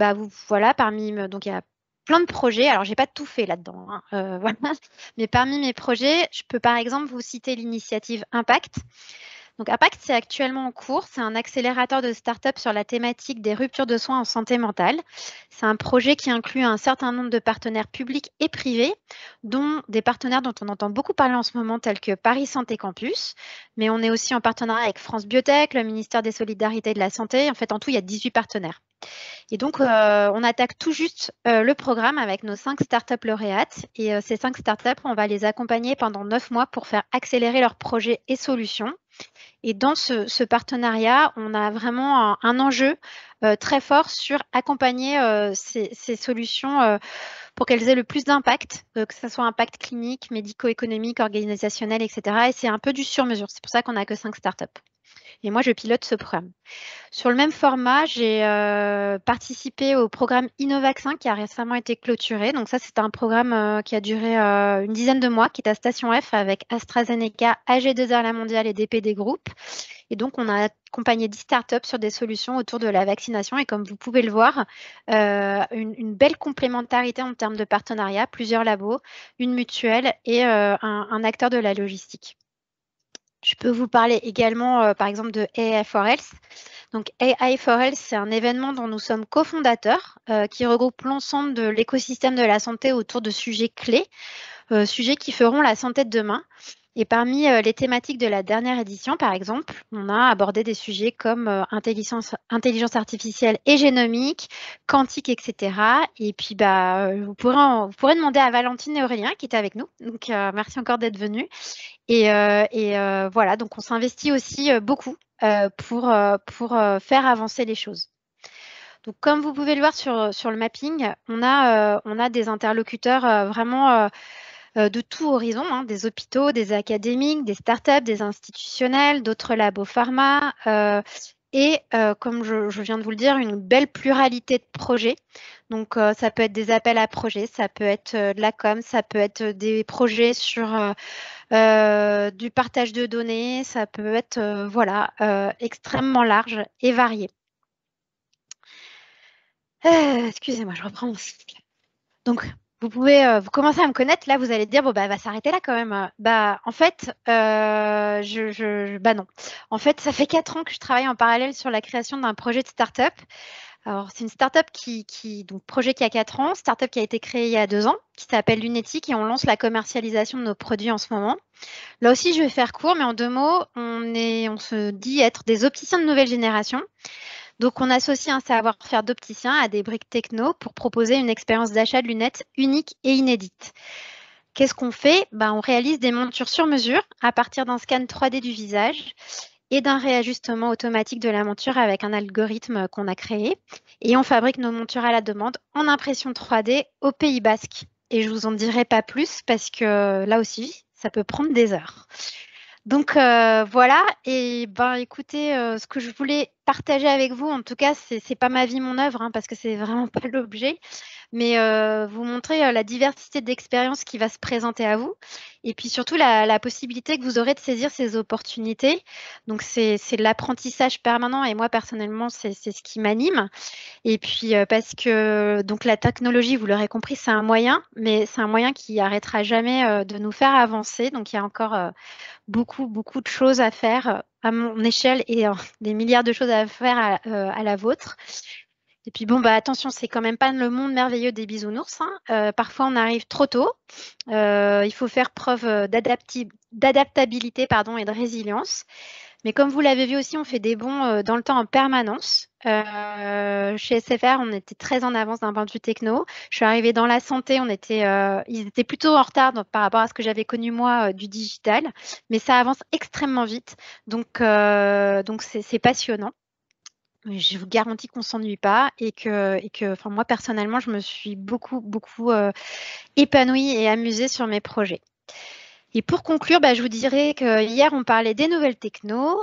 voilà, donc il y a plein de projets. Alors, j'ai pas tout fait là-dedans, hein, voilà. Mais parmi mes projets, je peux par exemple vous citer l'initiative Impact. Donc, Impact, c'est actuellement en cours. C'est un accélérateur de start-up sur la thématique des ruptures de soins en santé mentale. C'est un projet qui inclut un certain nombre de partenaires publics et privés, dont des partenaires dont on entend beaucoup parler en ce moment, tels que Paris Santé Campus. Mais on est aussi en partenariat avec France Biotech, le ministère des Solidarités et de la Santé. En fait, en tout, il y a 18 partenaires. Et donc, on attaque tout juste le programme avec nos 5 startups lauréates. Et ces 5 startups, on va les accompagner pendant 9 mois pour faire accélérer leurs projets et solutions. Et dans ce partenariat, on a vraiment un enjeu très fort sur accompagner ces solutions pour qu'elles aient le plus d'impact, que ce soit impact clinique, médico-économique, organisationnel, etc. Et c'est un peu du sur-mesure. C'est pour ça qu'on n'a que 5 startups. Et moi, je pilote ce programme. Sur le même format, j'ai participé au programme Innovaccin qui a récemment été clôturé. Donc ça, c'est un programme qui a duré une dizaine de mois, qui est à Station F avec AstraZeneca, AG2R La Mondiale et DPD Group. Et donc, on a accompagné 10 startups sur des solutions autour de la vaccination. Et comme vous pouvez le voir, une belle complémentarité en termes de partenariat, plusieurs labos, une mutuelle et un acteur de la logistique. Je peux vous parler également, par exemple, de AI4Health. Donc, AI4Health, c'est un événement dont nous sommes cofondateurs qui regroupe l'ensemble de l'écosystème de la santé autour de sujets clés, sujets qui feront la santé de demain. Et parmi les thématiques de la dernière édition, par exemple, on a abordé des sujets comme intelligence artificielle et génomique, quantique, etc. Et puis, vous pourrez demander à Valentine et Aurélien qui étaient avec nous. Donc, merci encore d'être venus. Et voilà, donc on s'investit aussi beaucoup pour faire avancer les choses. Donc, comme vous pouvez le voir sur le mapping, on a des interlocuteurs vraiment de tout horizon, hein, des hôpitaux, des académiques, des startups, des institutionnels, d'autres labos pharma. et, comme je viens de vous le dire, une belle pluralité de projets. Donc, ça peut être des appels à projets, ça peut être de la com, ça peut être des projets sur du partage de données, ça peut être voilà, extrêmement large et varié. Excusez-moi, je reprends mon cycle. Donc, vous commencez à me connaître, là, vous allez dire, bon, bah, elle va s'arrêter là quand même. Bah, en fait, bah non. En fait, ça fait 4 ans que je travaille en parallèle sur la création d'un projet de start-up. Alors, c'est une start-up donc projet qui a 4 ans, start-up qui a été créée il y a 2 ans, qui s'appelle Lunetic, et on lance la commercialisation de nos produits en ce moment. Là aussi, je vais faire court, mais en 2 mots, on se dit être des opticiens de nouvelle génération. Donc, on associe un savoir-faire d'opticien à des briques techno pour proposer une expérience d'achat de lunettes unique et inédite. Qu'est-ce qu'on fait? On réalise des montures sur mesure à partir d'un scan 3D du visage et d'un réajustement automatique de la monture avec un algorithme qu'on a créé. Et on fabrique nos montures à la demande en impression 3D au Pays Basque. Et je vous en dirai pas plus parce que là aussi, ça peut prendre des heures. Donc voilà, et écoutez, ce que je voulais partager avec vous, en tout cas, c'est pas ma vie, mon œuvre, hein, parce que c'est vraiment pas l'objet, mais vous montrer la diversité d'expériences qui va se présenter à vous, et puis surtout la possibilité que vous aurez de saisir ces opportunités. Donc c'est de l'apprentissage permanent, et moi personnellement, c'est ce qui m'anime. Et puis parce que donc la technologie, vous l'aurez compris, c'est un moyen, mais c'est un moyen qui arrêtera jamais de nous faire avancer. Donc il y a encore beaucoup de choses à faire à mon échelle et des milliards de choses à faire à la vôtre. Et puis attention, c'est quand même pas le monde merveilleux des bisounours, hein. Parfois, on arrive trop tôt. Il faut faire preuve d'adaptabilité et de résilience. Mais comme vous l'avez vu aussi, on fait des bonds dans le temps en permanence. Chez SFR, on était très en avance d'un point de vue techno. Je suis arrivée dans la santé, ils étaient plutôt en retard par rapport à ce que j'avais connu moi du digital, mais ça avance extrêmement vite. Donc c'est passionnant. Je vous garantis qu'on ne s'ennuie pas et que moi, personnellement, je me suis beaucoup épanouie et amusée sur mes projets. Et pour conclure, je vous dirais que hier, on parlait des nouvelles technos.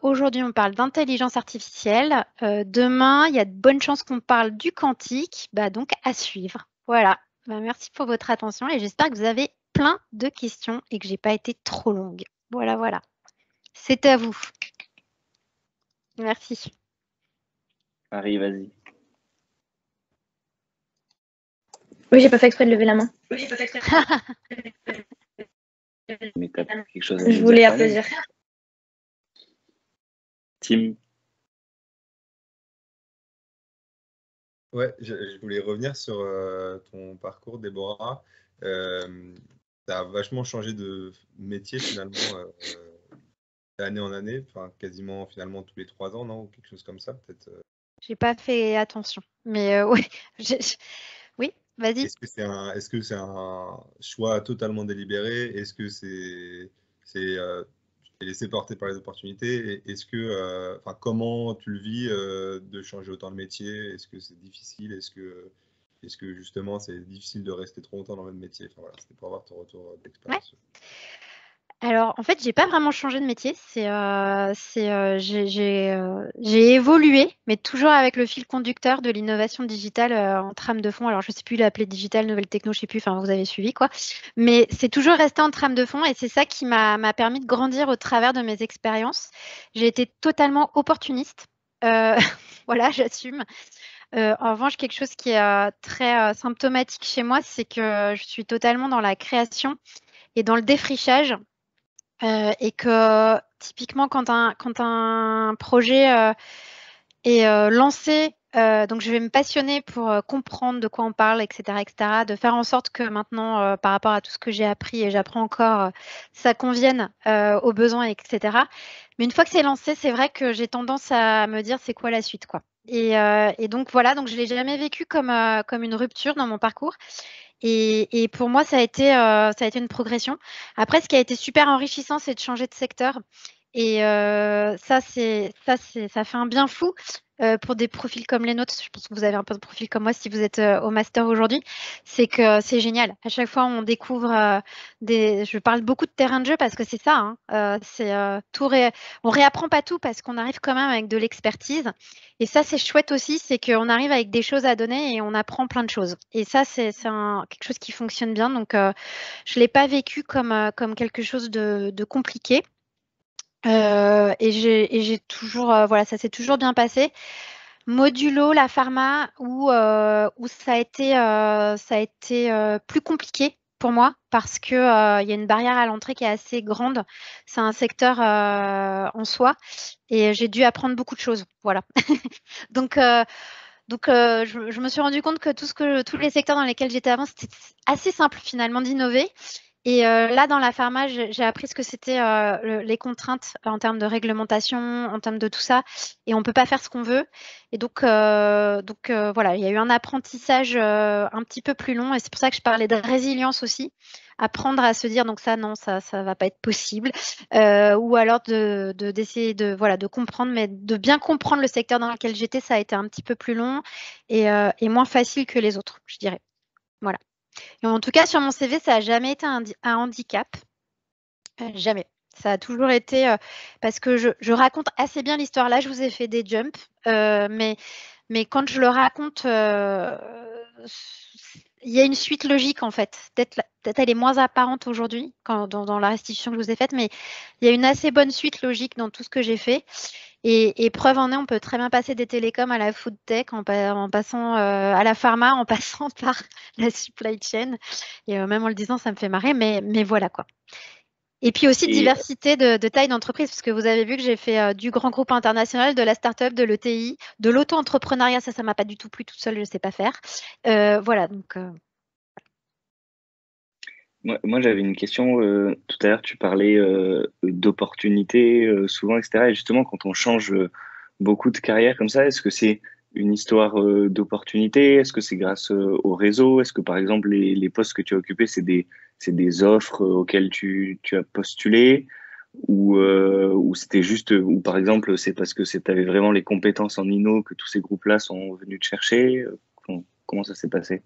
Aujourd'hui, on parle d'intelligence artificielle. Demain, il y a de bonnes chances qu'on parle du quantique. Donc, à suivre. Voilà. Merci pour votre attention et j'espère que vous avez plein de questions et que je n'ai pas été trop longue. Voilà. C'est à vous. Merci. Marie, vas-y. Oui, j'ai pas fait exprès de lever la main. Mais t'as quelque chose à Je voulais applaudir. Tim. Ouais, je voulais revenir sur ton parcours, Déborah. Tu as vachement changé de métier finalement d'année en année, enfin quasiment finalement tous les 3 ans, non? Ou quelque chose comme ça, peut-être. J'ai pas fait attention, mais oui. Oui, vas-y. Est-ce que c'est un choix totalement délibéré? Est-ce que tu t'es laissé porter par les opportunités? Est-ce que, comment tu le vis de changer autant de métier? Est-ce que c'est difficile? Est-ce que justement c'est difficile de rester trop longtemps dans le même métier? Enfin voilà, c'était pour avoir ton retour d'expérience. Ouais. Alors, en fait, j'ai pas vraiment changé de métier. J'ai évolué, mais toujours avec le fil conducteur de l'innovation digitale en trame de fond. Alors, je sais plus l'appeler digital, nouvelle techno, je sais plus. Enfin, vous avez suivi quoi. Mais c'est toujours resté en trame de fond et c'est ça qui m'a permis de grandir au travers de mes expériences. J'ai été totalement opportuniste. Voilà, j'assume. En revanche, quelque chose qui est très symptomatique chez moi, c'est que je suis totalement dans la création et dans le défrichage. Et que typiquement, quand un projet est lancé, donc je vais me passionner pour comprendre de quoi on parle, etc., de faire en sorte que maintenant, par rapport à tout ce que j'ai appris et j'apprends encore, ça convienne aux besoins, etc. Mais une fois que c'est lancé, c'est vrai que j'ai tendance à me dire c'est quoi la suite, quoi. Et donc voilà, donc je ne l'ai jamais vécu comme une rupture dans mon parcours. Et pour moi, ça a été une progression. Après, ce qui a été super enrichissant, c'est de changer de secteur. Et ça fait un bien fou. pour des profils comme les nôtres, je pense que vous avez un peu de profil comme moi si vous êtes au master aujourd'hui, c'est que c'est génial. À chaque fois, on découvre je parle beaucoup de terrain de jeu parce que c'est ça. On réapprend pas tout parce qu'on arrive quand même avec de l'expertise. Et ça, c'est chouette aussi, c'est qu'on arrive avec des choses à donner et on apprend plein de choses. Et ça, c'est quelque chose qui fonctionne bien. Donc, je l'ai pas vécu comme quelque chose de compliqué. Et j'ai toujours, voilà, ça s'est toujours bien passé. Modulo, la pharma, où ça a été plus compliqué pour moi parce que il y a une barrière à l'entrée qui est assez grande. C'est un secteur en soi et j'ai dû apprendre beaucoup de choses. Voilà. Donc, je me suis rendu compte que tous les secteurs dans lesquels j'étais avant, c'était assez simple finalement d'innover. Et là, dans la pharma, j'ai appris ce que c'était les contraintes en termes de réglementation, en termes de tout ça. Et on ne peut pas faire ce qu'on veut. Et donc voilà, il y a eu un apprentissage un petit peu plus long. Et c'est pour ça que je parlais de résilience aussi. Apprendre à se dire, donc ça, non, ça va pas être possible. Ou alors d'essayer de comprendre, mais de bien comprendre le secteur dans lequel j'étais, ça a été un petit peu plus long et moins facile que les autres, je dirais. Voilà. Et en tout cas, sur mon CV, ça n'a jamais été un handicap. Jamais. Ça a toujours été parce que je raconte assez bien l'histoire. Là, je vous ai fait des jumps, mais quand je le raconte, il y a une suite logique en fait. Peut-être elle est moins apparente aujourd'hui dans la restitution que je vous ai faite, mais il y a une assez bonne suite logique dans tout ce que j'ai fait. Et preuve en est, on peut très bien passer des télécoms à la food tech, en passant à la pharma, en passant par la supply chain. Et même en le disant, ça me fait marrer, mais voilà quoi. Et puis aussi diversité de taille d'entreprise, parce que vous avez vu que j'ai fait du grand groupe international, de la start-up, de l'ETI, de l'auto-entrepreneuriat. Ça m'a pas du tout plu toute seule, je ne sais pas faire. Voilà, donc. Moi, j'avais une question. Tout à l'heure, tu parlais d'opportunités souvent, etc. Et justement, quand on change beaucoup de carrière comme ça, est-ce que c'est une histoire d'opportunité? Est-ce que c'est grâce au réseau? Est-ce que, par exemple, les postes que tu as occupés, c'est des offres auxquelles tu as postulé? Ou c'était juste, ou par exemple, c'est parce que tu avais vraiment les compétences en inno que tous ces groupes-là sont venus te chercher? Comment ça s'est passé?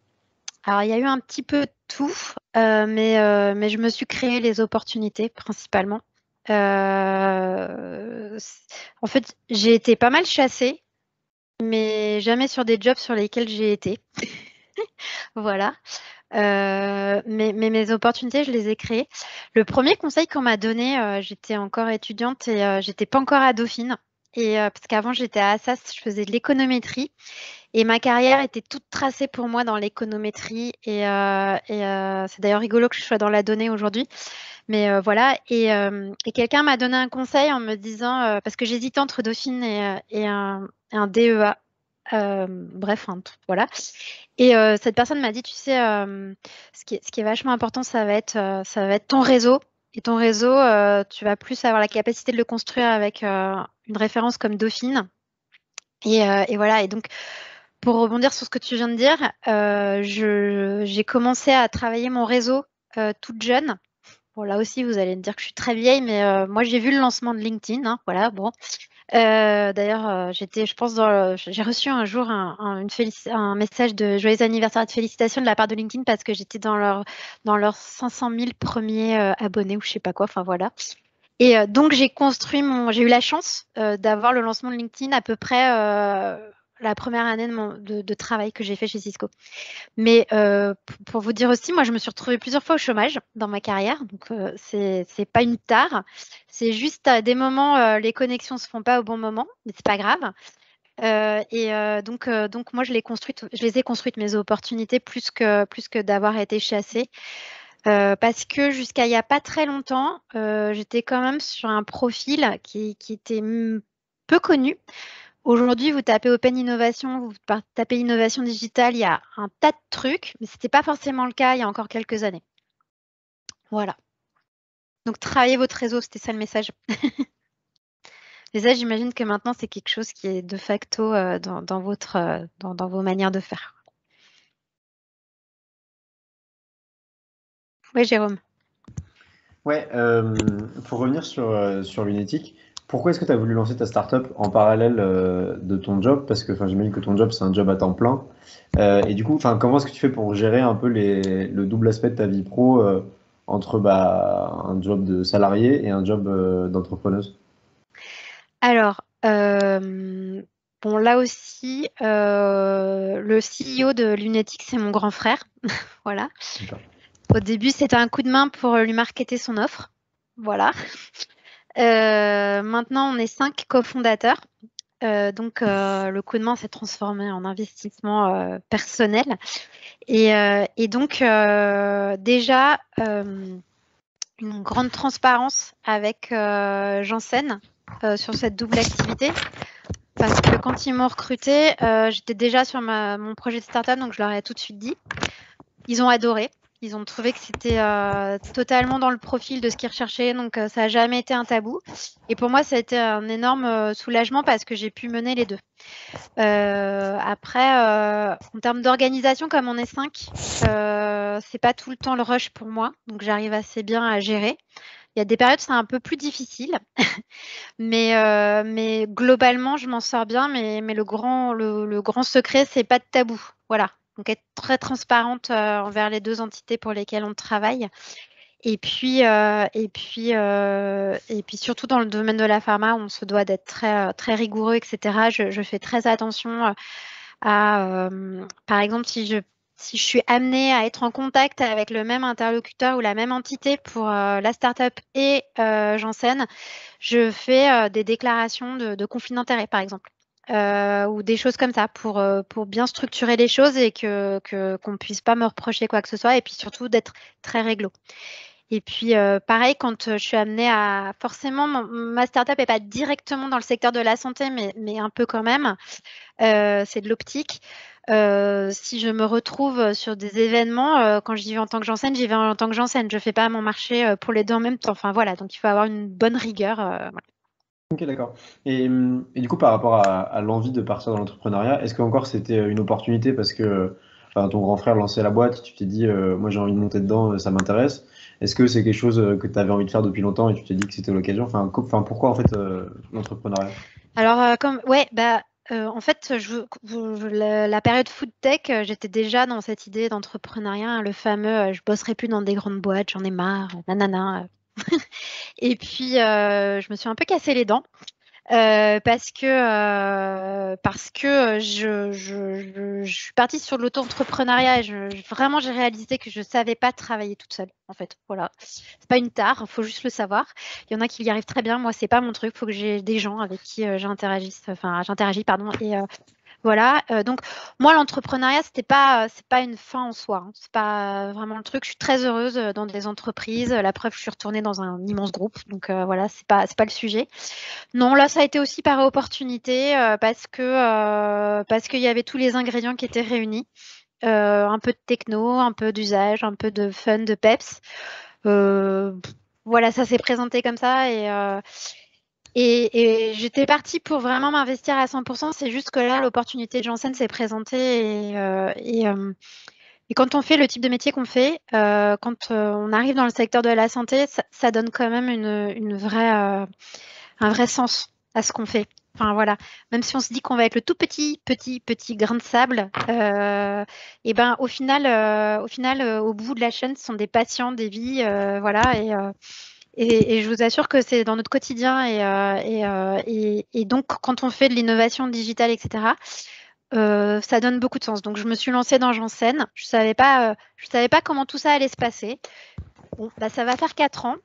Alors, il y a eu un petit peu tout, mais je me suis créé les opportunités principalement. En fait, j'ai été pas mal chassée, mais jamais sur des jobs sur lesquels j'ai été. Voilà. Mais mes opportunités, je les ai créées. Le premier conseil qu'on m'a donné, j'étais encore étudiante et j'étais pas encore à Dauphine. Et parce qu'avant, j'étais à Assas, je faisais de l'économétrie. Et ma carrière était toute tracée pour moi dans l'économétrie. Et c'est d'ailleurs rigolo que je sois dans la donnée aujourd'hui. Mais voilà. Et quelqu'un m'a donné un conseil en me disant, parce que j'hésitais entre Dauphine et un DEA. Bref, voilà. Et cette personne m'a dit, tu sais, ce qui est vachement important, ça va être ton réseau. Et ton réseau, tu vas plus avoir la capacité de le construire avec une référence comme Dauphine. Et voilà. Et donc, pour rebondir sur ce que tu viens de dire, j'ai commencé à travailler mon réseau toute jeune. Bon, là aussi, vous allez me dire que je suis très vieille, mais moi, j'ai vu le lancement de LinkedIn. Hein, voilà, bon. D'ailleurs, je pense, j'ai reçu un jour un message de joyeux anniversaire et de félicitations de la part de LinkedIn parce que j'étais dans leurs 500 000 premiers abonnés ou je sais pas quoi. Enfin voilà. Et donc j'ai eu la chance d'avoir le lancement de LinkedIn à peu près la première année de travail que j'ai fait chez Cisco. Mais pour vous dire aussi, moi, je me suis retrouvée plusieurs fois au chômage dans ma carrière. Donc, c'est pas une tare. C'est juste à des moments, les connexions se font pas au bon moment, mais c'est pas grave. Donc, moi, je les ai construites, mes opportunités, plus que d'avoir été chassée. Parce que jusqu'à il n'y a pas très longtemps, j'étais quand même sur un profil qui était peu connu. Aujourd'hui, vous tapez Open Innovation, vous tapez Innovation Digitale, il y a un tas de trucs, mais ce n'était pas forcément le cas il y a encore quelques années. Voilà. Donc, travaillez votre réseau, c'était ça le message. Et ça, j'imagine que maintenant, c'est quelque chose qui est de facto dans vos manières de faire. Oui, Jérôme. Ouais, pour revenir sur Lunétique, pourquoi est-ce que tu as voulu lancer ta startup en parallèle de ton job? Parce que j'imagine que ton job, c'est un job à temps plein. Et du coup, comment est-ce que tu fais pour gérer un peu le double aspect de ta vie pro entre un job de salarié et un job d'entrepreneuse? Alors, bon, là aussi, le CEO de Lunatic, c'est mon grand frère. Voilà. D'accord. Au début, c'était un coup de main pour lui marketer son offre. Voilà. Maintenant, on est 5 cofondateurs. Donc, le coup de main s'est transformé en investissement personnel. Et donc, déjà, une grande transparence avec Janssen sur cette double activité. Parce que quand ils m'ont recruté, j'étais déjà sur mon projet de startup, donc je leur ai tout de suite dit. Ils ont adoré. Ils ont trouvé que c'était totalement dans le profil de ce qu'ils recherchaient, donc ça n'a jamais été un tabou. Et pour moi, ça a été un énorme soulagement parce que j'ai pu mener les deux. Après, en termes d'organisation, comme on est 5, c'est pas tout le temps le rush pour moi, donc j'arrive assez bien à gérer. Il y a des périodes, c'est un peu plus difficile, mais globalement, je m'en sors bien. Mais le grand secret, c'est pas de tabou. Voilà. Donc être très transparente envers les 2 entités pour lesquelles on travaille. Et puis surtout dans le domaine de la pharma, on se doit d'être très rigoureux, etc. Je fais très attention à, par exemple, si je suis amenée à être en contact avec le même interlocuteur ou la même entité pour la startup et Janssen, je fais des déclarations de conflit d'intérêt, par exemple. Ou des choses comme ça pour bien structurer les choses et qu'on puisse pas me reprocher quoi que ce soit, et puis surtout d'être très réglo. Et puis pareil, quand je suis amenée à... Forcément, ma startup n'est pas directement dans le secteur de la santé, mais un peu quand même. C'est de l'optique. Si je me retrouve sur des événements, quand j'y vais en tant que Janssen, j'y vais en tant que Janssen. Je ne fais pas mon marché pour les deux en même temps. Enfin voilà, donc il faut avoir une bonne rigueur. Voilà. Ok, d'accord. Et du coup, par rapport à l'envie de partir dans l'entrepreneuriat, est-ce que encore c'était une opportunité parce que ton grand frère lançait la boîte, tu t'es dit, moi j'ai envie de monter dedans, ça m'intéresse. Est-ce que c'est quelque chose que tu avais envie de faire depuis longtemps et tu t'es dit que c'était l'occasion? Pourquoi en fait l'entrepreneuriat? Alors, en fait, la période food tech, j'étais déjà dans cette idée d'entrepreneuriat, hein, le fameux je bosserai plus dans des grandes boîtes, j'en ai marre, nanana. Et puis, je me suis un peu cassé les dents parce que je suis partie sur l'auto-entrepreneuriat et vraiment, j'ai réalisé que je ne savais pas travailler toute seule, en fait. Voilà. C'est pas une tare, il faut juste le savoir. Il y en a qui y arrivent très bien. Moi, c'est pas mon truc. Il faut que j'ai des gens avec qui j'interagis, pardon. Et voilà. Donc, moi, l'entrepreneuriat, c'est pas une fin en soi, hein. C'est pas vraiment le truc. Je suis très heureuse dans des entreprises. La preuve, je suis retournée dans un immense groupe. Donc, voilà, c'est pas le sujet. Non, là, ça a été aussi par opportunité parce qu'il y avait tous les ingrédients qui étaient réunis. Un peu de techno, un peu d'usage, un peu de fun, de peps. Voilà, ça s'est présenté comme ça et j'étais partie pour vraiment m'investir à 100%. C'est juste que là, l'opportunité de Janssen s'est présentée et quand on fait le type de métier qu'on fait, quand on arrive dans le secteur de la santé, ça donne quand même un vrai sens à ce qu'on fait. Enfin voilà, même si on se dit qu'on va être le tout petit grain de sable, et ben au final, au bout de la chaîne, ce sont des patients, des vies, voilà. Et je vous assure que c'est dans notre quotidien et donc quand on fait de l'innovation digitale, etc. Ça donne beaucoup de sens. Donc je me suis lancée dans Janssen. Je savais pas comment tout ça allait se passer. Bon, ça va faire 4 ans,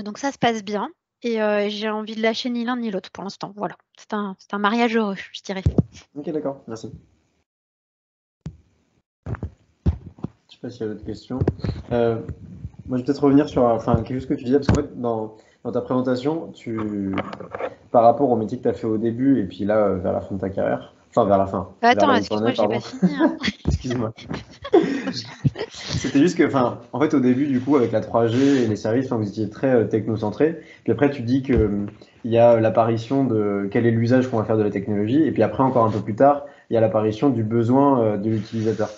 donc ça se passe bien. Et j'ai envie de lâcher ni l'un ni l'autre pour l'instant. Voilà, c'est un mariage heureux, je dirais. Ok, d'accord, merci. Je sais pas s'il y a d'autres questions. Moi, je vais peut-être revenir sur quelque chose que tu disais, parce qu'en fait, dans ta présentation, par rapport au métier que tu as fait au début et puis là, vers la fin de ta carrière, vers la fin. Attends, excuse-moi, j'ai pas fini. Hein. Excuse-moi. C'était juste que, en fait, au début, du coup, avec la 3G et les services, vous étiez très technocentré. Puis après, tu dis qu'il y a l'apparition de quel est l'usage qu'on va faire de la technologie. Et puis après, encore un peu plus tard, il y a l'apparition du besoin de l'utilisateur.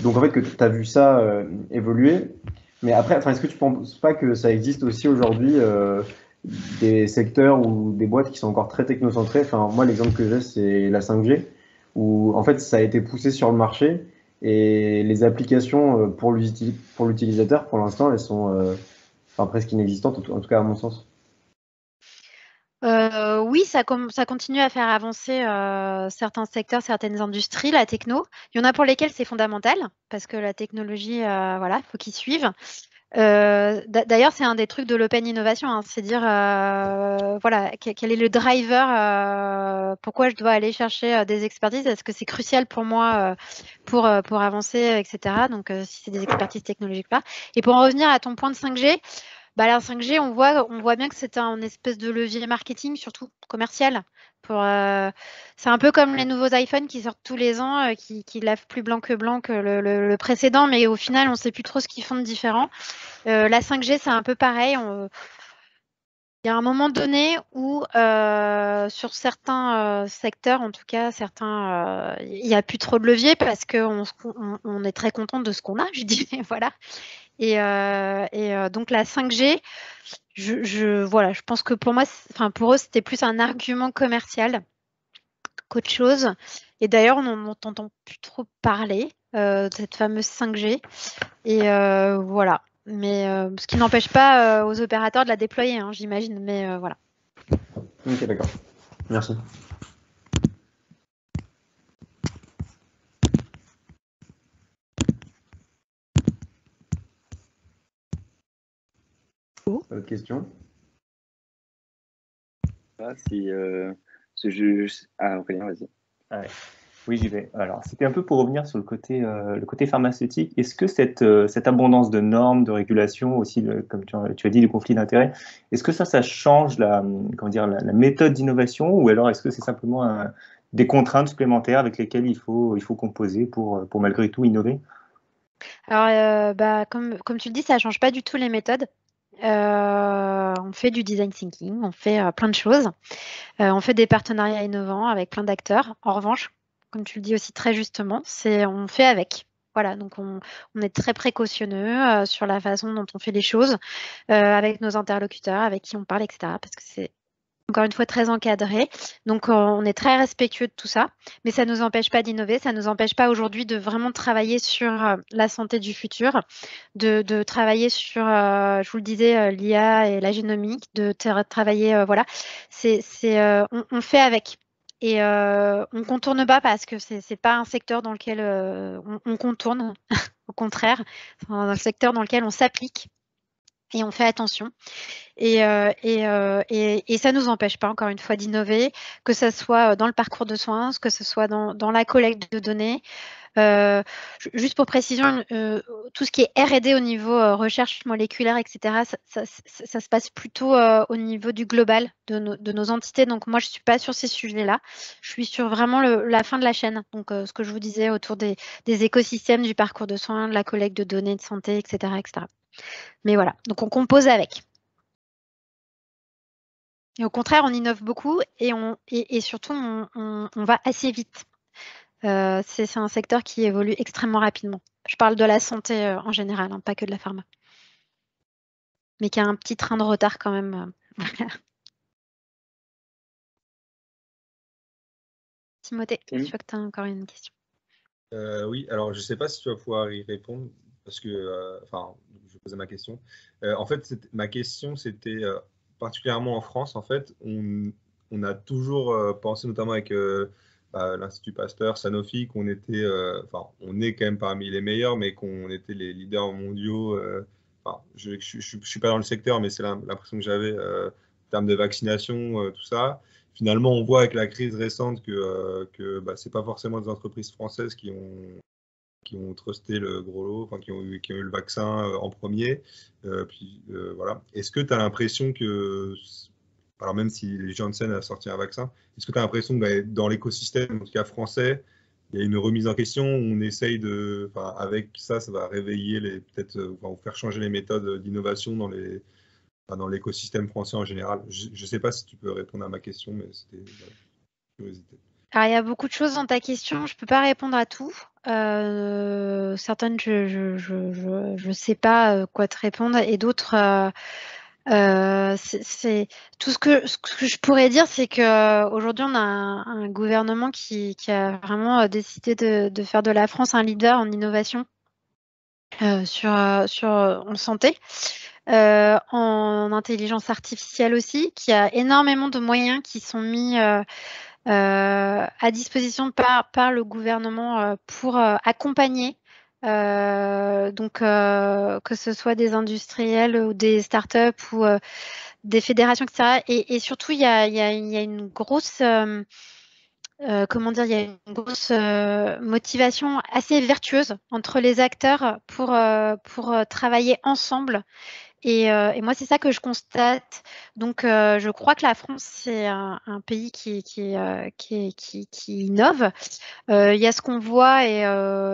Donc, en fait, que tu as vu ça évoluer. Mais après, est-ce que tu ne penses pas que ça existe aussi aujourd'hui des secteurs ou des boîtes qui sont encore très technocentrées. Enfin, moi, l'exemple que j'ai, c'est la 5G, où en fait, ça a été poussé sur le marché et les applications pour l'utilisateur, pour l'instant, elles sont enfin, presque inexistantes, en tout cas à mon sens. Oui, ça continue à faire avancer certains secteurs, certaines industries, la techno. Il y en a pour lesquels c'est fondamental, parce que la technologie, voilà, il faut qu'ils suivent. D'ailleurs, c'est un des trucs de l'open innovation, hein, c'est dire, voilà, quel est le driver, pourquoi je dois aller chercher des expertises, est-ce que c'est crucial pour moi pour avancer, etc. Donc, si c'est des expertises technologiques là. Et pour en revenir à ton point de 5G, bah, la 5G, on voit bien que c'est un espèce de levier marketing, surtout commercial. C'est un peu comme les nouveaux iPhones qui sortent tous les ans, qui lavent plus blanc que le précédent, mais au final, on ne sait plus trop ce qu'ils font de différent. La 5G, c'est un peu pareil. Il y a un moment donné où, sur certains secteurs, en tout cas, il n'y a plus trop de levier parce qu'on est très content de ce qu'on a, je dirais, voilà. Et donc la 5G, voilà, je pense que pour eux, c'était plus un argument commercial qu'autre chose. Et d'ailleurs, on n'entend plus trop parler de cette fameuse 5G. Et voilà. Mais ce qui n'empêche pas aux opérateurs de la déployer, hein, j'imagine. Mais voilà. Ok, d'accord. Merci. Autre question? Aurélien, vas-y. Ah ouais. Oui, j'y vais. Alors, c'était un peu pour revenir sur le côté pharmaceutique. Est-ce que cette abondance de normes, de régulations, aussi, comme tu as dit, du conflit d'intérêts, est-ce que ça change la méthode d'innovation, ou alors est-ce que c'est simplement des contraintes supplémentaires avec lesquelles il faut composer pour malgré tout innover? Alors, comme tu le dis, ça ne change pas du tout les méthodes. On fait du design thinking, on fait plein de choses. On fait des partenariats innovants avec plein d'acteurs. En revanche, comme tu le dis aussi très justement, on fait avec. Voilà, donc on est très précautionneux sur la façon dont on fait les choses avec nos interlocuteurs, avec qui on parle, etc. Parce que c'est encore une fois très encadré. Donc on est très respectueux de tout ça, mais ça ne nous empêche pas d'innover, ça ne nous empêche pas aujourd'hui de vraiment travailler sur la santé du futur, de travailler sur, je vous le disais, l'IA et la génomique, de travailler, voilà, on fait avec. Et on ne contourne pas parce que ce n'est pas un secteur dans lequel on contourne, au contraire, c'est un secteur dans lequel on s'applique et on fait attention. Et ça ne nous empêche pas, encore une fois, d'innover, que ce soit dans le parcours de soins, que ce soit dans la collecte de données. Juste pour précision, tout ce qui est R&D au niveau recherche moléculaire, etc., ça se passe plutôt au niveau du global de nos entités. Donc moi, je ne suis pas sur ces sujets-là. Je suis sur vraiment la fin de la chaîne. Donc ce que je vous disais autour des écosystèmes, du parcours de soins, de la collecte de données de santé, etc., etc. Mais voilà, donc on compose avec. Et au contraire, on innove beaucoup et surtout, on va assez vite. C'est un secteur qui évolue extrêmement rapidement. Je parle de la santé en général, hein, pas que de la pharma. Mais qui a un petit train de retard quand même. Timothée, je vois que tu as encore une question. Oui, alors je ne sais pas si tu vas pouvoir y répondre, parce que, je vais poser ma question. En fait, ma question, c'était particulièrement en France, en fait, on a toujours pensé, notamment avec l'Institut Pasteur, Sanofi, qu'on était, on est quand même parmi les meilleurs, mais qu'on était les leaders mondiaux. Je ne suis pas dans le secteur, mais c'est l'impression que j'avais en termes de vaccination, tout ça. Finalement, on voit avec la crise récente que ce n'est pas forcément des entreprises françaises qui ont trusté le gros lot, qui ont eu le vaccin en premier. Voilà. Est-ce que tu as l'impression que, alors même si Janssen a sorti un vaccin, est-ce que tu as l'impression que dans l'écosystème, en tout cas français, il y a une remise en question où on essaye avec ça va réveiller ou faire changer les méthodes d'innovation dans l'écosystème français en général? Je ne sais pas si tu peux répondre à ma question, mais c'était une curiosité. Alors, il y a beaucoup de choses dans ta question. Je ne peux pas répondre à tout. Certaines, je ne sais pas quoi te répondre. Et d'autres, Tout ce que je pourrais dire, c'est qu'aujourd'hui, on a un gouvernement qui a vraiment décidé de faire de la France un leader en innovation en santé, en intelligence artificielle aussi, qui a énormément de moyens qui sont mis à disposition par le gouvernement pour accompagner que ce soit des industriels ou des startups ou des fédérations, etc. Et surtout, il y a une grosse, comment dire, il y a une grosse motivation assez vertueuse entre les acteurs pour travailler ensemble. Et moi, c'est ça que je constate. Donc, je crois que la France, c'est un pays qui innove. Il y a ce qu'on voit et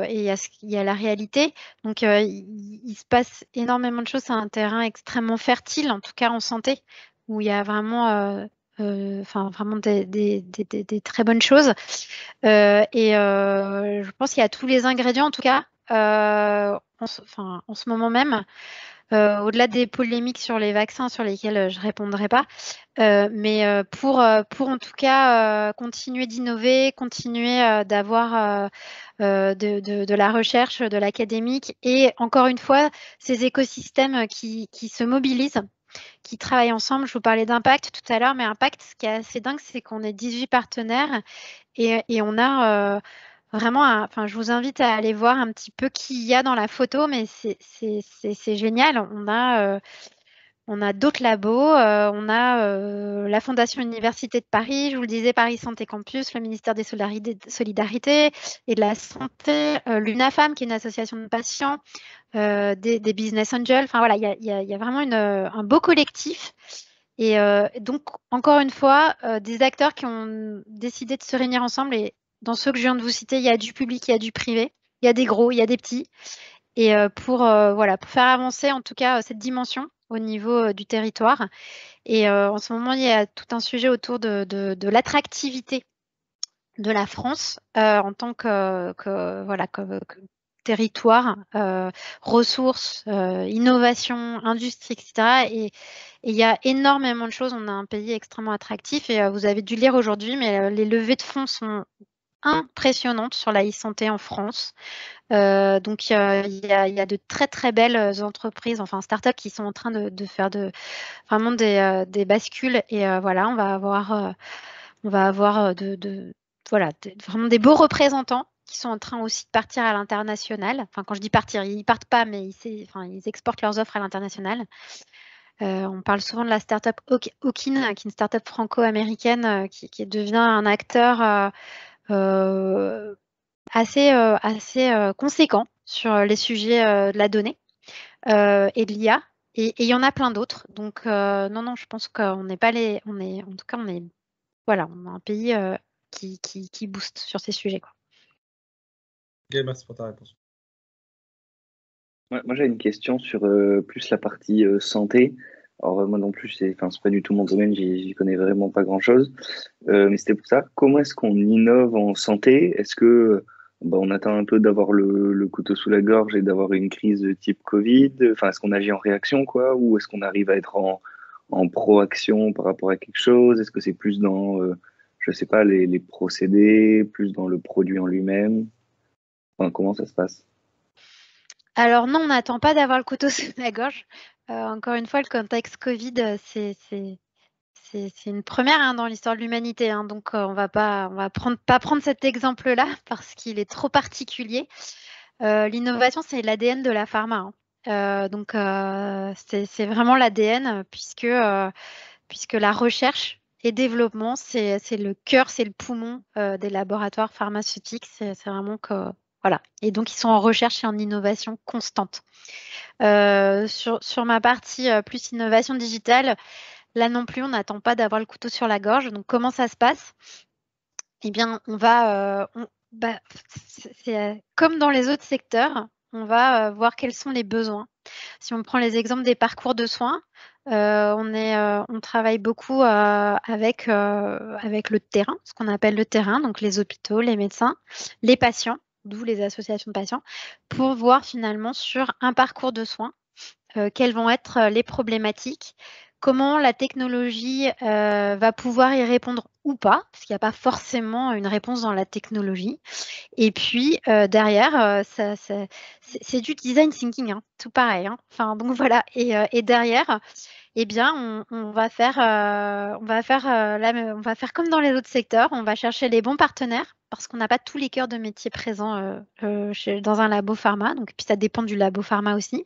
il y a la réalité. Donc, il se passe énormément de choses. C'est un terrain extrêmement fertile, en tout cas en santé, où il y a vraiment, vraiment des très bonnes choses. Je pense qu'il y a tous les ingrédients, en tout cas, en ce moment même. Au-delà des polémiques sur les vaccins sur lesquelles je ne répondrai pas, mais pour en tout cas continuer d'innover, continuer d'avoir de la recherche, de l'académique et encore une fois, ces écosystèmes qui se mobilisent, qui travaillent ensemble. Je vous parlais d'Impact tout à l'heure, mais Impact, ce qui est assez dingue, c'est qu'on est 18 partenaires et on a... vraiment, je vous invite à aller voir un petit peu qui il y a dans la photo, mais c'est génial. On a d'autres labos, on a la Fondation Université de Paris, je vous le disais, Paris Santé Campus, le ministère des Solidarités et de la Santé, l'UNAFAM, qui est une association de patients, des business angels. Enfin voilà, il y a vraiment un beau collectif. Et donc, encore une fois, des acteurs qui ont décidé de se réunir ensemble. Et dans ceux que je viens de vous citer, il y a du public, il y a du privé, il y a des gros, il y a des petits. Et pour faire avancer, en tout cas, cette dimension au niveau du territoire. Et en ce moment, il y a tout un sujet autour de l'attractivité de la France en tant que territoire, ressources, innovation, industrie, etc. Et il y a énormément de choses. On a un pays extrêmement attractif et vous avez dû lire aujourd'hui, mais les levées de fonds sont impressionnantes sur la e-santé en France. Donc, il y a de très, très belles entreprises, enfin startups qui sont en train de faire vraiment des bascules. Et voilà, on va avoir vraiment des beaux représentants qui sont en train aussi de partir à l'international. Enfin, quand je dis partir, ils partent pas, mais ils exportent leurs offres à l'international. On parle souvent de la startup Okin, qui est une startup franco-américaine qui devient un acteur assez conséquent sur les sujets de la donnée et de l'IA. Et il y en a plein d'autres. Donc, non, je pense qu'on n'est pas on a un pays qui booste sur ces sujets, quoi. Ok, merci pour ta réponse. Moi, j'ai une question sur plus la partie santé. Alors, moi non plus, c'est pas du tout mon domaine, j'y connais vraiment pas grand-chose. Mais c'était pour ça. Comment est-ce qu'on innove en santé? Est-ce que on attend un peu d'avoir le couteau sous la gorge et d'avoir une crise de type Covid? Enfin, est-ce qu'on agit en réaction, quoi? Ou est-ce qu'on arrive à être en proaction par rapport à quelque chose? Est-ce que c'est plus dans, je sais pas, les procédés, plus dans le produit en lui-même? Enfin, comment ça se passe? Alors non, on n'attend pas d'avoir le couteau sous la gorge. Encore une fois, le contexte Covid, c'est une première dans l'histoire de l'humanité. Donc, on va pas prendre cet exemple-là parce qu'il est trop particulier. L'innovation, c'est l'ADN de la pharma. Donc, c'est vraiment l'ADN puisque la recherche et développement, c'est le cœur, c'est le poumon des laboratoires pharmaceutiques. C'est vraiment que... Voilà. Et donc, ils sont en recherche et en innovation constante. Sur ma partie plus innovation digitale, là non plus, on n'attend pas d'avoir le couteau sur la gorge. Donc, comment ça se passe? Eh bien, on va... c'est comme dans les autres secteurs, on va voir quels sont les besoins. Si on prend les exemples des parcours de soins, on travaille beaucoup avec le terrain, ce qu'on appelle le terrain, donc les hôpitaux, les médecins, les patients, d'où les associations de patients, pour voir finalement sur un parcours de soins quelles vont être les problématiques, comment la technologie va pouvoir y répondre ou pas, parce qu'il n'y a pas forcément une réponse dans la technologie. Et puis derrière, c'est du design thinking, hein, tout pareil. Hein. Enfin, donc voilà. Et derrière, eh bien, on va faire comme dans les autres secteurs. On va chercher les bons partenaires parce qu'on n'a pas tous les cœurs de métier présents dans un labo pharma. Donc, puis ça dépend du labo pharma aussi.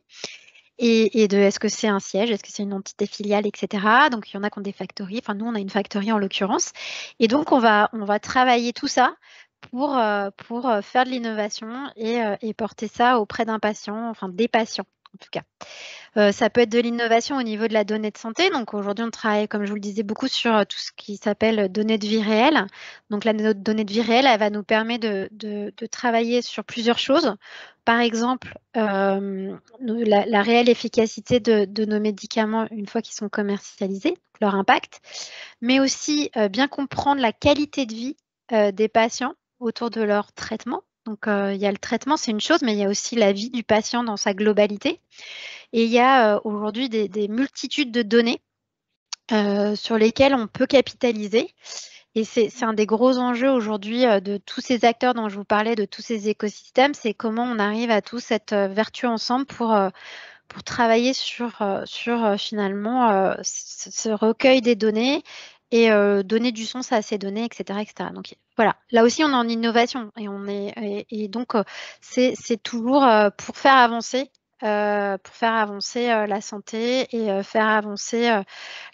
Et de est-ce que c'est un siège, est-ce que c'est une entité filiale, etc. Donc, il y en a qui ont des factories. Enfin, nous, on a une factory en l'occurrence. Et donc, on va travailler tout ça pour faire de l'innovation et porter ça auprès d'un patient, enfin des patients en tout cas. Ça peut être de l'innovation au niveau de la donnée de santé. Donc aujourd'hui, on travaille, comme je vous le disais, beaucoup sur tout ce qui s'appelle données de vie réelle. Donc la donnée de vie réelle, elle va nous permettre de travailler sur plusieurs choses. Par exemple, la réelle efficacité de nos médicaments une fois qu'ils sont commercialisés, leur impact, mais aussi bien comprendre la qualité de vie des patients autour de leur traitement. Donc, il y a le traitement, c'est une chose, mais il y a aussi la vie du patient dans sa globalité. Et il y a aujourd'hui des multitudes de données sur lesquelles on peut capitaliser. Et c'est un des gros enjeux aujourd'hui de tous ces acteurs dont je vous parlais, de tous ces écosystèmes, c'est comment on arrive à tous être vertueux ensemble pour travailler sur finalement ce recueil des données et donner du sens à ces données, etc., etc. Donc voilà, là aussi on est en innovation et donc c'est toujours pour faire avancer la santé et faire avancer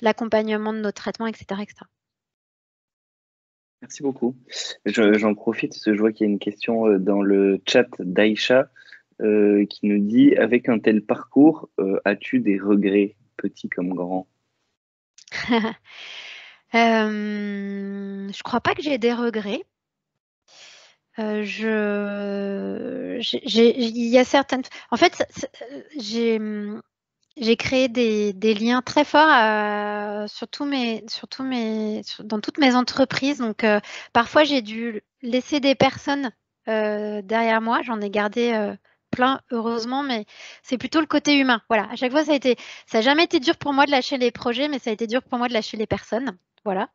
l'accompagnement de nos traitements, etc., etc. Merci beaucoup. J'en profite parce que je vois qu'il y a une question dans le chat d'Aïcha qui nous dit: avec un tel parcours, as-tu des regrets, petits comme grands? Je crois pas que j'ai des regrets. Il y a certaines. En fait, j'ai créé des liens très forts dans toutes mes entreprises. Donc, parfois, j'ai dû laisser des personnes derrière moi. J'en ai gardé plein, heureusement, mais c'est plutôt le côté humain. Voilà. À chaque fois, ça n'a jamais été dur pour moi de lâcher les projets, mais ça a été dur pour moi de lâcher les personnes. Voilà.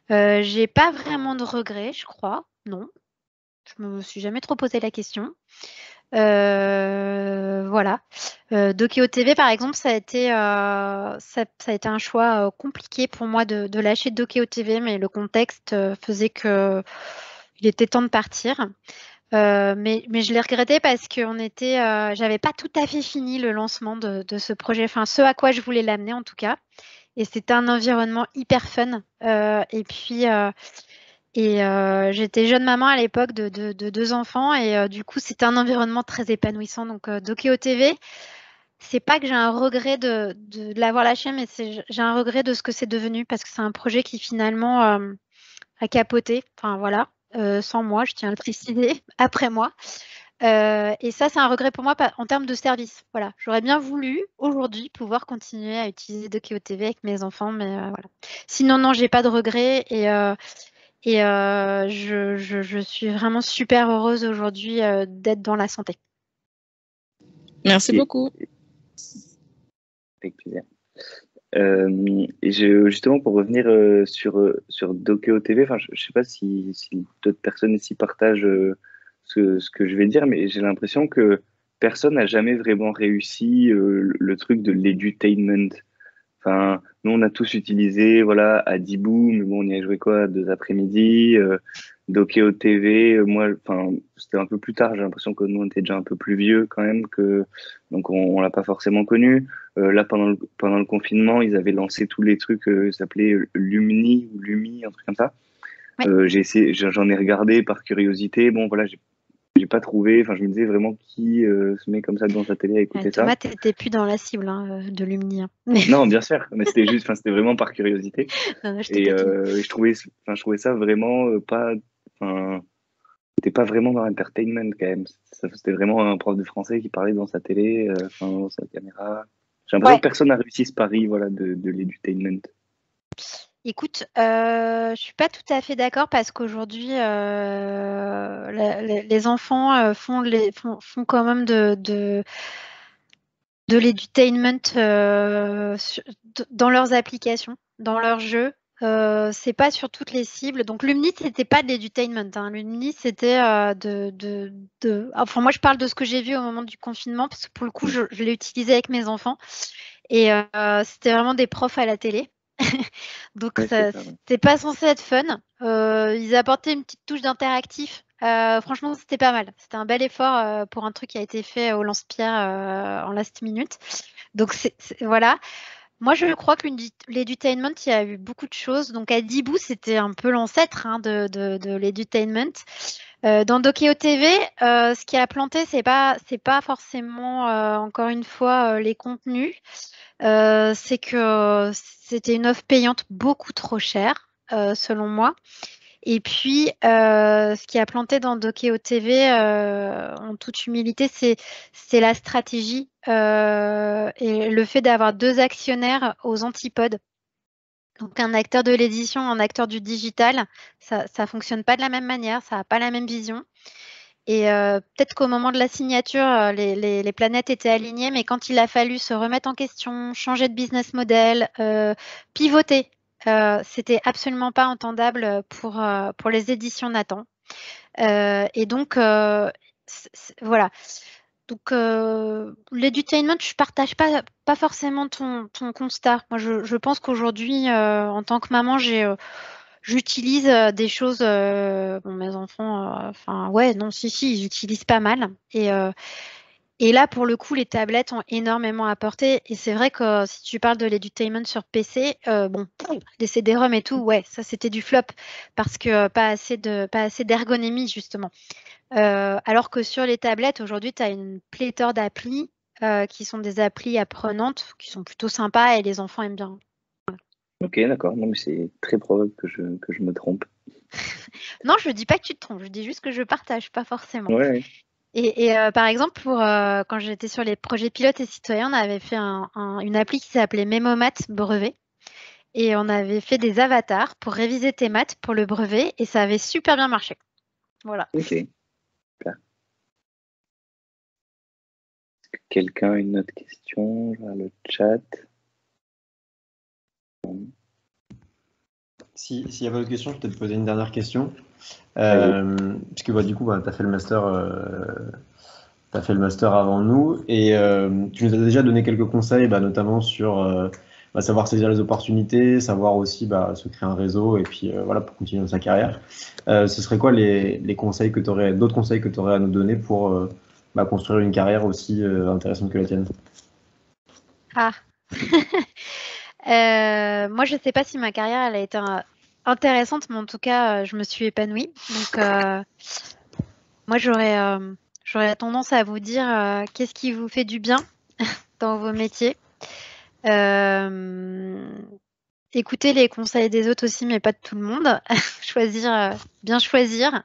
J'ai pas vraiment de regrets, je crois. Non. Je me suis jamais trop posé la question. Voilà. Dokeo TV, par exemple, ça a été un choix compliqué pour moi de lâcher Dokeo TV, mais le contexte faisait que il était temps de partir. Mais je l'ai regretté parce que j'avais pas tout à fait fini le lancement de ce projet, enfin ce à quoi je voulais l'amener en tout cas. Et c'était un environnement hyper fun. Et puis j'étais jeune maman à l'époque de 2 enfants et du coup c'était un environnement très épanouissant. Donc Dokeo TV, c'est pas que j'ai un regret de l'avoir lâché, mais j'ai un regret de ce que c'est devenu parce que c'est un projet qui finalement a capoté. Enfin voilà, sans moi, je tiens à le préciser, après moi. Et ça, c'est un regret pour moi en termes de service. Voilà, j'aurais bien voulu aujourd'hui pouvoir continuer à utiliser Dokeo TV avec mes enfants, mais voilà. Sinon, non, j'ai pas de regrets et je suis vraiment super heureuse aujourd'hui d'être dans la santé. Merci beaucoup. Avec plaisir. Et justement, pour revenir sur Dokeo TV, enfin, je ne sais pas si d'autres personnes ici partagent ce que je vais dire, mais j'ai l'impression que personne n'a jamais vraiment réussi le truc de l'edutainment. Enfin, nous, on a tous utilisé, voilà, Adibou, mais bon, on y a joué quoi, 2 après-midi. Dokeo TV, moi, enfin, c'était un peu plus tard. J'ai l'impression que nous, on était déjà un peu plus vieux quand même, donc on l'a pas forcément connu. Là, pendant le confinement, ils avaient lancé tous les trucs, ça s'appelait Lumni ou Lumi, un truc comme ça. Ouais. J'en ai regardé par curiosité. Bon, voilà, j'ai pas trouvé. Enfin, je me disais vraiment qui se met comme ça devant sa télé à écouter ça. Thomas, t'étais plus dans la cible de Lumni. Hein. Non, bien sûr, mais c'était juste, c'était vraiment par curiosité. Non, et je trouvais ça vraiment pas. C'était pas vraiment dans l'entertainment quand même. C'était vraiment un prof de français qui parlait dans sa télé, dans sa caméra. J'ai l'impression que personne n'a réussi ce pari, voilà, de l'edutainment. Écoute, je suis pas tout à fait d'accord parce qu'aujourd'hui, les enfants font quand même de l'edutainment dans leurs applications, dans leurs jeux. C'est pas sur toutes les cibles. Donc Lumni, c'était pas de l'edutainment. Hein. Lumni, c'était Enfin, moi, je parle de ce que j'ai vu au moment du confinement, parce que pour le coup, je l'ai utilisé avec mes enfants. Et c'était vraiment des profs à la télé. Donc, c'était pas censé être fun. Ils apportaient une petite touche d'interactif. Franchement, c'était pas mal. C'était un bel effort pour un truc qui a été fait au lance-pierre en last minute. Donc, voilà. Moi, je crois que l'edutainment, il y a eu beaucoup de choses. Donc, à Dibou, c'était un peu l'ancêtre de l'edutainment. Dans Dokeo TV, ce qui a planté, c'est pas forcément, encore une fois, les contenus. C'est que c'était une offre payante beaucoup trop chère, selon moi. Et puis, ce qui a planté dans Dokeo TV, en toute humilité, c'est la stratégie et le fait d'avoir 2 actionnaires aux antipodes. Donc, un acteur de l'édition, un acteur du digital, ça fonctionne pas de la même manière, ça n'a pas la même vision. Et peut-être qu'au moment de la signature, les planètes étaient alignées, mais quand il a fallu se remettre en question, changer de business model, pivoter, c'était absolument pas entendable pour les éditions Nathan. Et donc, voilà. Donc, l'edutainment, je partage pas forcément ton constat. Moi, je pense qu'aujourd'hui, en tant que maman, j'utilise des choses. Bon, mes enfants, enfin, ouais, non, si, ils utilisent pas mal. Et là, pour le coup, les tablettes ont énormément apporté. Et c'est vrai que si tu parles de l'edutainment sur PC, bon, les CD-ROM et tout, ouais, ça c'était du flop parce que pas assez d'ergonomie, justement. Alors que sur les tablettes, aujourd'hui, tu as une pléthore d'applis qui sont des applis apprenantes, qui sont plutôt sympas et les enfants aiment bien. Ok, d'accord. Non, mais c'est très probable que je me trompe. Non, je ne dis pas que tu te trompes, je dis juste que je partage, pas forcément. Ouais. Et par exemple, quand j'étais sur les projets pilotes et citoyens, on avait fait une appli qui s'appelait Mémomat brevet. Et on avait fait des avatars pour réviser tes maths pour le brevet et ça avait super bien marché. Voilà. Ok. Super. Est-ce que quelqu'un a une autre question? Je vois le chat. S'il n'y a pas d'autres questions, je vais peut-être poser une dernière question. Puisque du coup, tu as fait le master avant nous et tu nous as déjà donné quelques conseils, notamment sur savoir saisir les opportunités, savoir aussi se créer un réseau et puis voilà, pour continuer dans sa carrière. Ce serait quoi les conseils que tu aurais, d'autres conseils que tu aurais à nous donner pour construire une carrière aussi intéressante que la tienne? Moi, je ne sais pas si ma carrière elle a été intéressante, mais en tout cas, je me suis épanouie. Donc, moi, j'aurais tendance à vous dire qu'est-ce qui vous fait du bien dans vos métiers. Écoutez les conseils des autres aussi, mais pas de tout le monde. Bien choisir.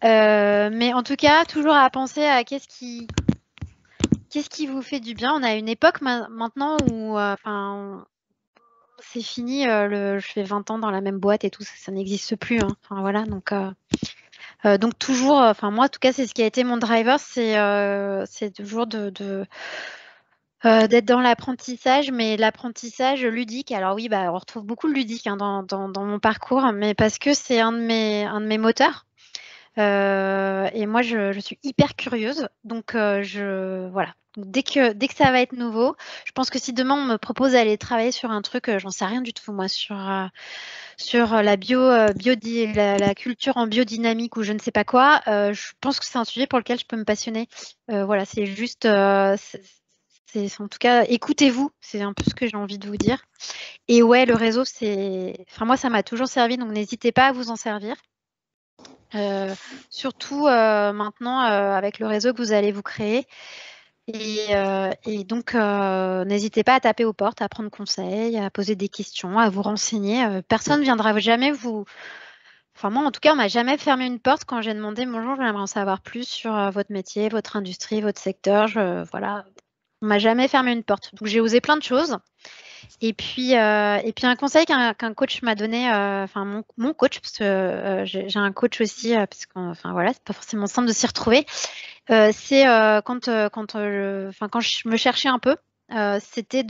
Mais en tout cas, toujours à penser à qu'est-ce qui vous fait du bien. On a une époque maintenant où c'est fini, je fais 20 ans dans la même boîte et tout, ça n'existe plus. Hein. Enfin, voilà, donc toujours, moi en tout cas, c'est ce qui a été mon driver, c'est toujours d'être dans l'apprentissage, mais l'apprentissage ludique. Alors oui, on retrouve beaucoup le ludique hein, dans mon parcours, mais parce que c'est un de mes moteurs. Et moi, je suis hyper curieuse, donc voilà. Dès que ça va être nouveau, je pense que si demain on me propose d'aller travailler sur un truc, j'en sais rien du tout moi sur la la culture en biodynamique ou je ne sais pas quoi, je pense que c'est un sujet pour lequel je peux me passionner. Voilà, c'est juste, c'est en tout cas, écoutez-vous, c'est un peu ce que j'ai envie de vous dire. Et ouais, le réseau, moi ça m'a toujours servi, donc n'hésitez pas à vous en servir. Surtout maintenant avec le réseau que vous allez vous créer. Et donc, n'hésitez pas à taper aux portes, à prendre conseil, à poser des questions, à vous renseigner. Personne ne viendra jamais vous... Enfin, moi, en tout cas, on m'a jamais fermé une porte quand j'ai demandé « Bonjour, j'aimerais en savoir plus sur votre métier, votre industrie, votre secteur. » Voilà, on m'a jamais fermé une porte. Donc, j'ai osé plein de choses. Et puis un conseil qu'un coach m'a donné, mon coach, parce que j'ai un coach aussi, parce que voilà, c'est pas forcément simple de s'y retrouver. C'est quand je me cherchais un peu, c'était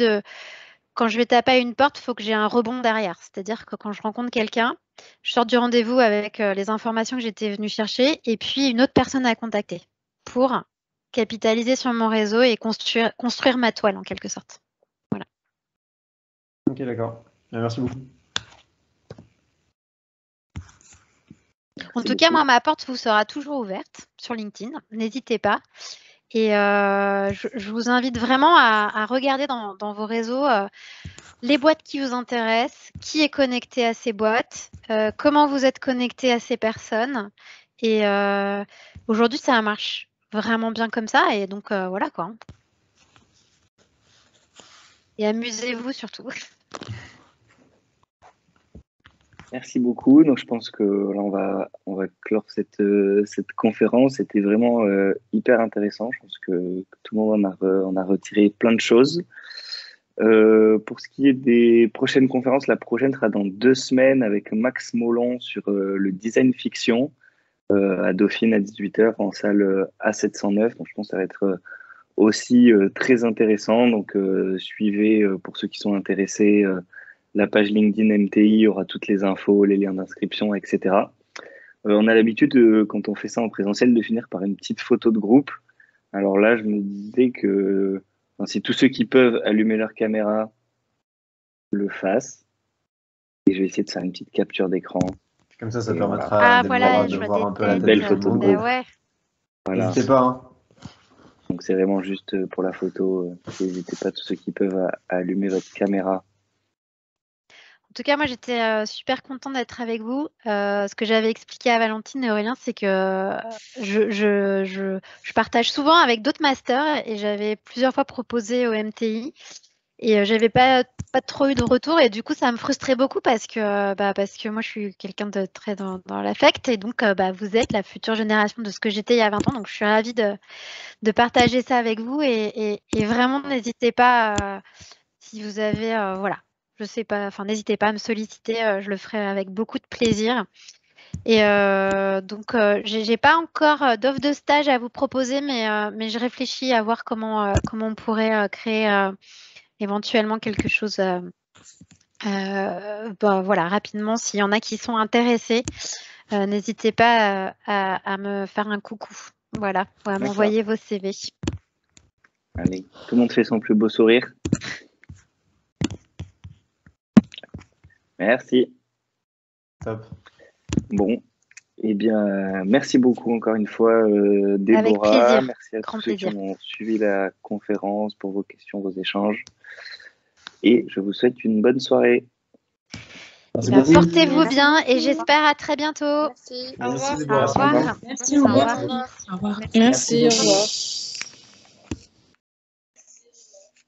quand je vais taper à une porte, il faut que j'ai un rebond derrière. C'est-à-dire que quand je rencontre quelqu'un, je sors du rendez-vous avec les informations que j'étais venue chercher et puis une autre personne à contacter pour capitaliser sur mon réseau et construire ma toile en quelque sorte. Voilà. Ok, d'accord. Merci beaucoup. En tout cas, moi, ma porte vous sera toujours ouverte sur LinkedIn. N'hésitez pas. Et je vous invite vraiment à regarder dans vos réseaux les boîtes qui vous intéressent, qui est connecté à ces boîtes, comment vous êtes connecté à ces personnes. Et aujourd'hui, ça marche vraiment bien comme ça. Et donc, voilà quoi. Et amusez-vous surtout. Merci beaucoup. Donc, je pense que là, on va clore cette conférence. C'était vraiment hyper intéressant. Je pense que tout le monde en a retiré plein de choses. Pour ce qui est des prochaines conférences, la prochaine sera dans 2 semaines avec Max Molon sur le design fiction à Dauphine à 18h en salle A709. Donc, je pense que ça va être aussi très intéressant. Donc, suivez pour ceux qui sont intéressés la page LinkedIn MTI, il y aura toutes les infos, les liens d'inscription, etc. On a l'habitude, quand on fait ça en présentiel, de finir par une petite photo de groupe. Alors là, je me disais que si tous ceux qui peuvent allumer leur caméra le fassent, et je vais essayer de faire une petite capture d'écran. Comme ça permettra de voir un peu la tête belle photo de groupe. Ouais. Voilà. N'hésitez pas. Hein. Donc c'est vraiment juste pour la photo. N'hésitez pas tous ceux qui peuvent à allumer votre caméra. En tout cas, moi, j'étais super contente d'être avec vous. Ce que j'avais expliqué à Valentine et Aurélien, c'est que je partage souvent avec d'autres masters et j'avais plusieurs fois proposé au MTI et j'avais pas trop eu de retour et du coup, ça me frustrait beaucoup parce que moi, je suis quelqu'un de très dans l'affect et donc, vous êtes la future génération de ce que j'étais il y a 20 ans. Donc, je suis ravie de partager ça avec vous et vraiment, n'hésitez pas si vous avez, voilà. Je sais pas, n'hésitez pas à me solliciter, je le ferai avec beaucoup de plaisir. Et donc, j'ai pas encore d'offre de stage à vous proposer, mais je réfléchis à voir comment on pourrait créer éventuellement quelque chose. Voilà, rapidement, s'il y en a qui sont intéressés, n'hésitez pas à me faire un coucou. Voilà, ou à m'envoyer vos CV. Allez, tout le monde fait son plus beau sourire. Merci. Top. Bon, eh bien, merci beaucoup encore une fois, Déborah. Avec plaisir. Merci à tous ceux qui ont suivi la conférence pour vos questions, vos échanges. Et je vous souhaite une bonne soirée. Portez-vous bien et j'espère à très bientôt. Merci. Au revoir. Merci, au revoir. Merci, au revoir.